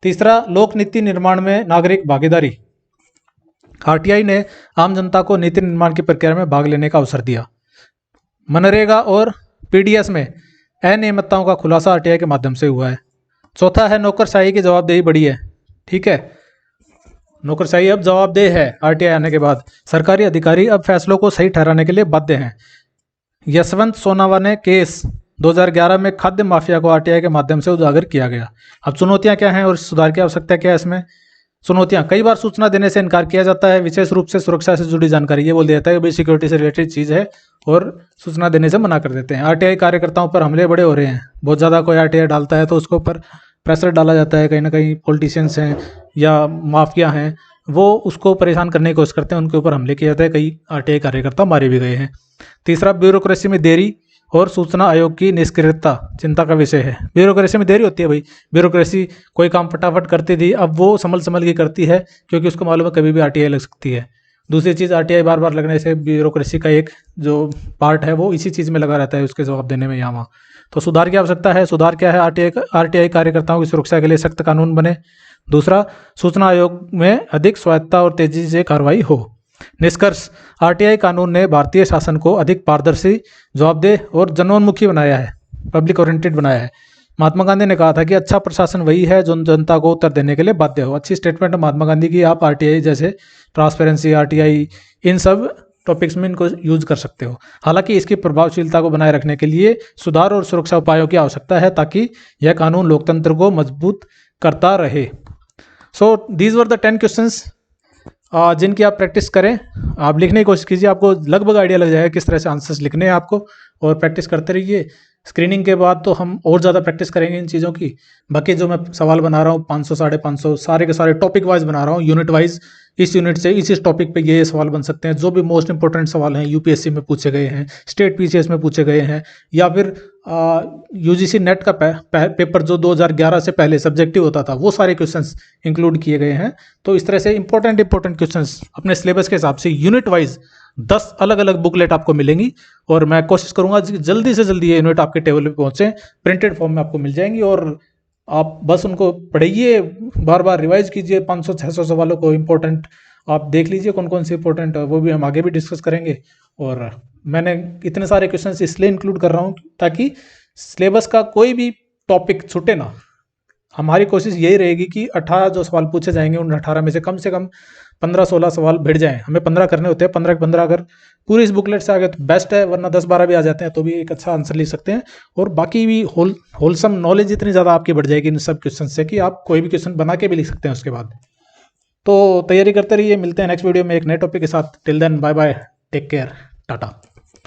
तीसरा, लोक नीति निर्माण में नागरिक भागीदारी। आरटीआई ने आम जनता को नीति निर्माण की प्रक्रिया में भाग लेने का अवसर दिया। मनरेगा और पीडीएस में अनियमितताओं का खुलासा आरटीआई के माध्यम से हुआ है। चौथा है, नौकरशाही की जवाबदेही बढ़ी है। ठीक है, नौकरशाही अब जवाबदेह है आरटीआई आने के बाद। सरकारी अधिकारी अब फैसलों को सही ठहराने के लिए बाध्य हैं। यशवंत सोनावाने केस 2011 में खाद्य माफिया को आरटीआई के माध्यम से उजागर किया गया। अब चुनौतियां क्या हैं और सुधार की आवश्यकता क्या है इसमें? चुनौतियां, कई बार सूचना देने से इनकार किया जाता है, विशेष रूप से सुरक्षा से जुड़ी जानकारी। ये बोल दिया जाता है कि भाई सिक्योरिटी से रिलेटेड चीज़ है और सूचना देने से मना कर देते हैं। आरटीआई कार्यकर्ताओं पर हमले बड़े हो रहे हैं, बहुत ज़्यादा कोई आरटीआई डालता है तो उसके ऊपर प्रेशर डाला जाता है, कहीं ना कहीं पॉलिटिशियंस हैं या माफिया हैं वो उसको परेशान करने की कोशिश करते हैं, उनके ऊपर हमले किए जाते हैं, कई आरटीआई कार्यकर्ता मारे भी गए हैं। तीसरा, ब्यूरोक्रेसी में देरी और सूचना आयोग की निष्क्रियता चिंता का विषय है। ब्यूरोक्रेसी में देरी होती है भाई, ब्यूरोक्रेसी कोई काम फटाफट करती थी, अब वो संभल संभल के करती है क्योंकि उसको मालूम है कभी भी आरटीआई लग सकती है। दूसरी चीज़, आरटीआई बार बार लगने से ब्यूरोक्रेसी का एक जो पार्ट है वो इसी चीज़ में लगा रहता है, उसके जवाब देने में यहाँ वहाँ। तो सुधार की आवश्यकता है। सुधार क्या है? आरटीआई कार्यकर्ताओं की सुरक्षा के लिए सख्त कानून बने। दूसरा, सूचना आयोग में अधिक स्वायत्तता और तेजी से कार्रवाई हो। निष्कर्ष, आरटीआई कानून ने भारतीय शासन को अधिक पारदर्शी, जवाबदेह और जनोन्मुखी बनाया है, पब्लिक ओरिएंटेड बनाया है। महात्मा गांधी ने कहा था कि अच्छा प्रशासन वही है जो जनता को उत्तर देने के लिए बाध्य हो। अच्छी स्टेटमेंट है महात्मा गांधी की। आप आरटीआई जैसे ट्रांसपेरेंसी, आरटीआई, इन सब टॉपिक्स में इनको यूज कर सकते हो। हालांकि इसकी प्रभावशीलता को बनाए रखने के लिए सुधार और सुरक्षा उपायों की आवश्यकता है ताकि यह कानून लोकतंत्र को मजबूत करता रहे। So these were the 10 questions जिनकी आप प्रैक्टिस करें। आप लिखने की कोशिश कीजिए, आपको लगभग आइडिया लग जाएगा किस तरह से आंसर्स लिखने हैं आपको, और प्रैक्टिस करते रहिए। स्क्रीनिंग के बाद तो हम और ज़्यादा प्रैक्टिस करेंगे इन चीज़ों की। बाकी जो मैं सवाल बना रहा हूँ 500 550 सारे के सारे टॉपिक वाइज बना रहा हूँ, यूनिट वाइज। इस यूनिट से इस टॉपिक पे ये सवाल बन सकते हैं, जो भी मोस्ट इंपॉर्टेंट सवाल हैं यूपीएससी में पूछे गए हैं, स्टेट पीसीएस में पूछे गए हैं, या फिर यूजीसी नेट का पेपर जो 2011 से पहले सब्जेक्टिव होता था, वो सारे क्वेश्चंस इंक्लूड किए गए हैं। तो इस तरह से इंपॉर्टेंट क्वेश्चंस अपने सिलेबस के हिसाब से यूनिट वाइज 10 अलग अलग बुकलेट आपको मिलेंगी, और मैं कोशिश करूंगा जल्दी से जल्दी ये यूनिट आपके टेबल पे पहुंचे। प्रिंटेड फॉर्म में आपको मिल जाएंगी और आप बस उनको पढ़िए, बार बार रिवाइज कीजिए। 500-600 सवालों को इंपॉर्टेंट आप देख लीजिए कौन कौन से इंपॉर्टेंट है, वो भी हम आगे भी डिस्कस करेंगे। और मैंने इतने सारे क्वेश्चन इसलिए इंक्लूड कर रहा हूँ ताकि सिलेबस का कोई भी टॉपिक छूटे ना। हमारी कोशिश यही रहेगी कि 18 जो सवाल पूछे जाएंगे उन 18 में से कम 15-16 सवाल भिड़ जाएं। हमें 15 करने होते हैं, 15 के 15 अगर पूरी इस बुकलेट से आ गए तो बेस्ट है, वरना 10-12 भी आ जाते हैं तो भी एक अच्छा आंसर लिख सकते हैं। और बाकी भी होलसम नॉलेज इतनी ज़्यादा आपकी बढ़ जाएगी इन सब क्वेश्चन से कि आप कोई भी क्वेश्चन बना के भी लिख सकते हैं उसके बाद। तो तैयारी करते रहिए, मिलते हैं नेक्स्ट वीडियो में एक नए टॉपिक के साथ। Till then bye bye, take care, Tata.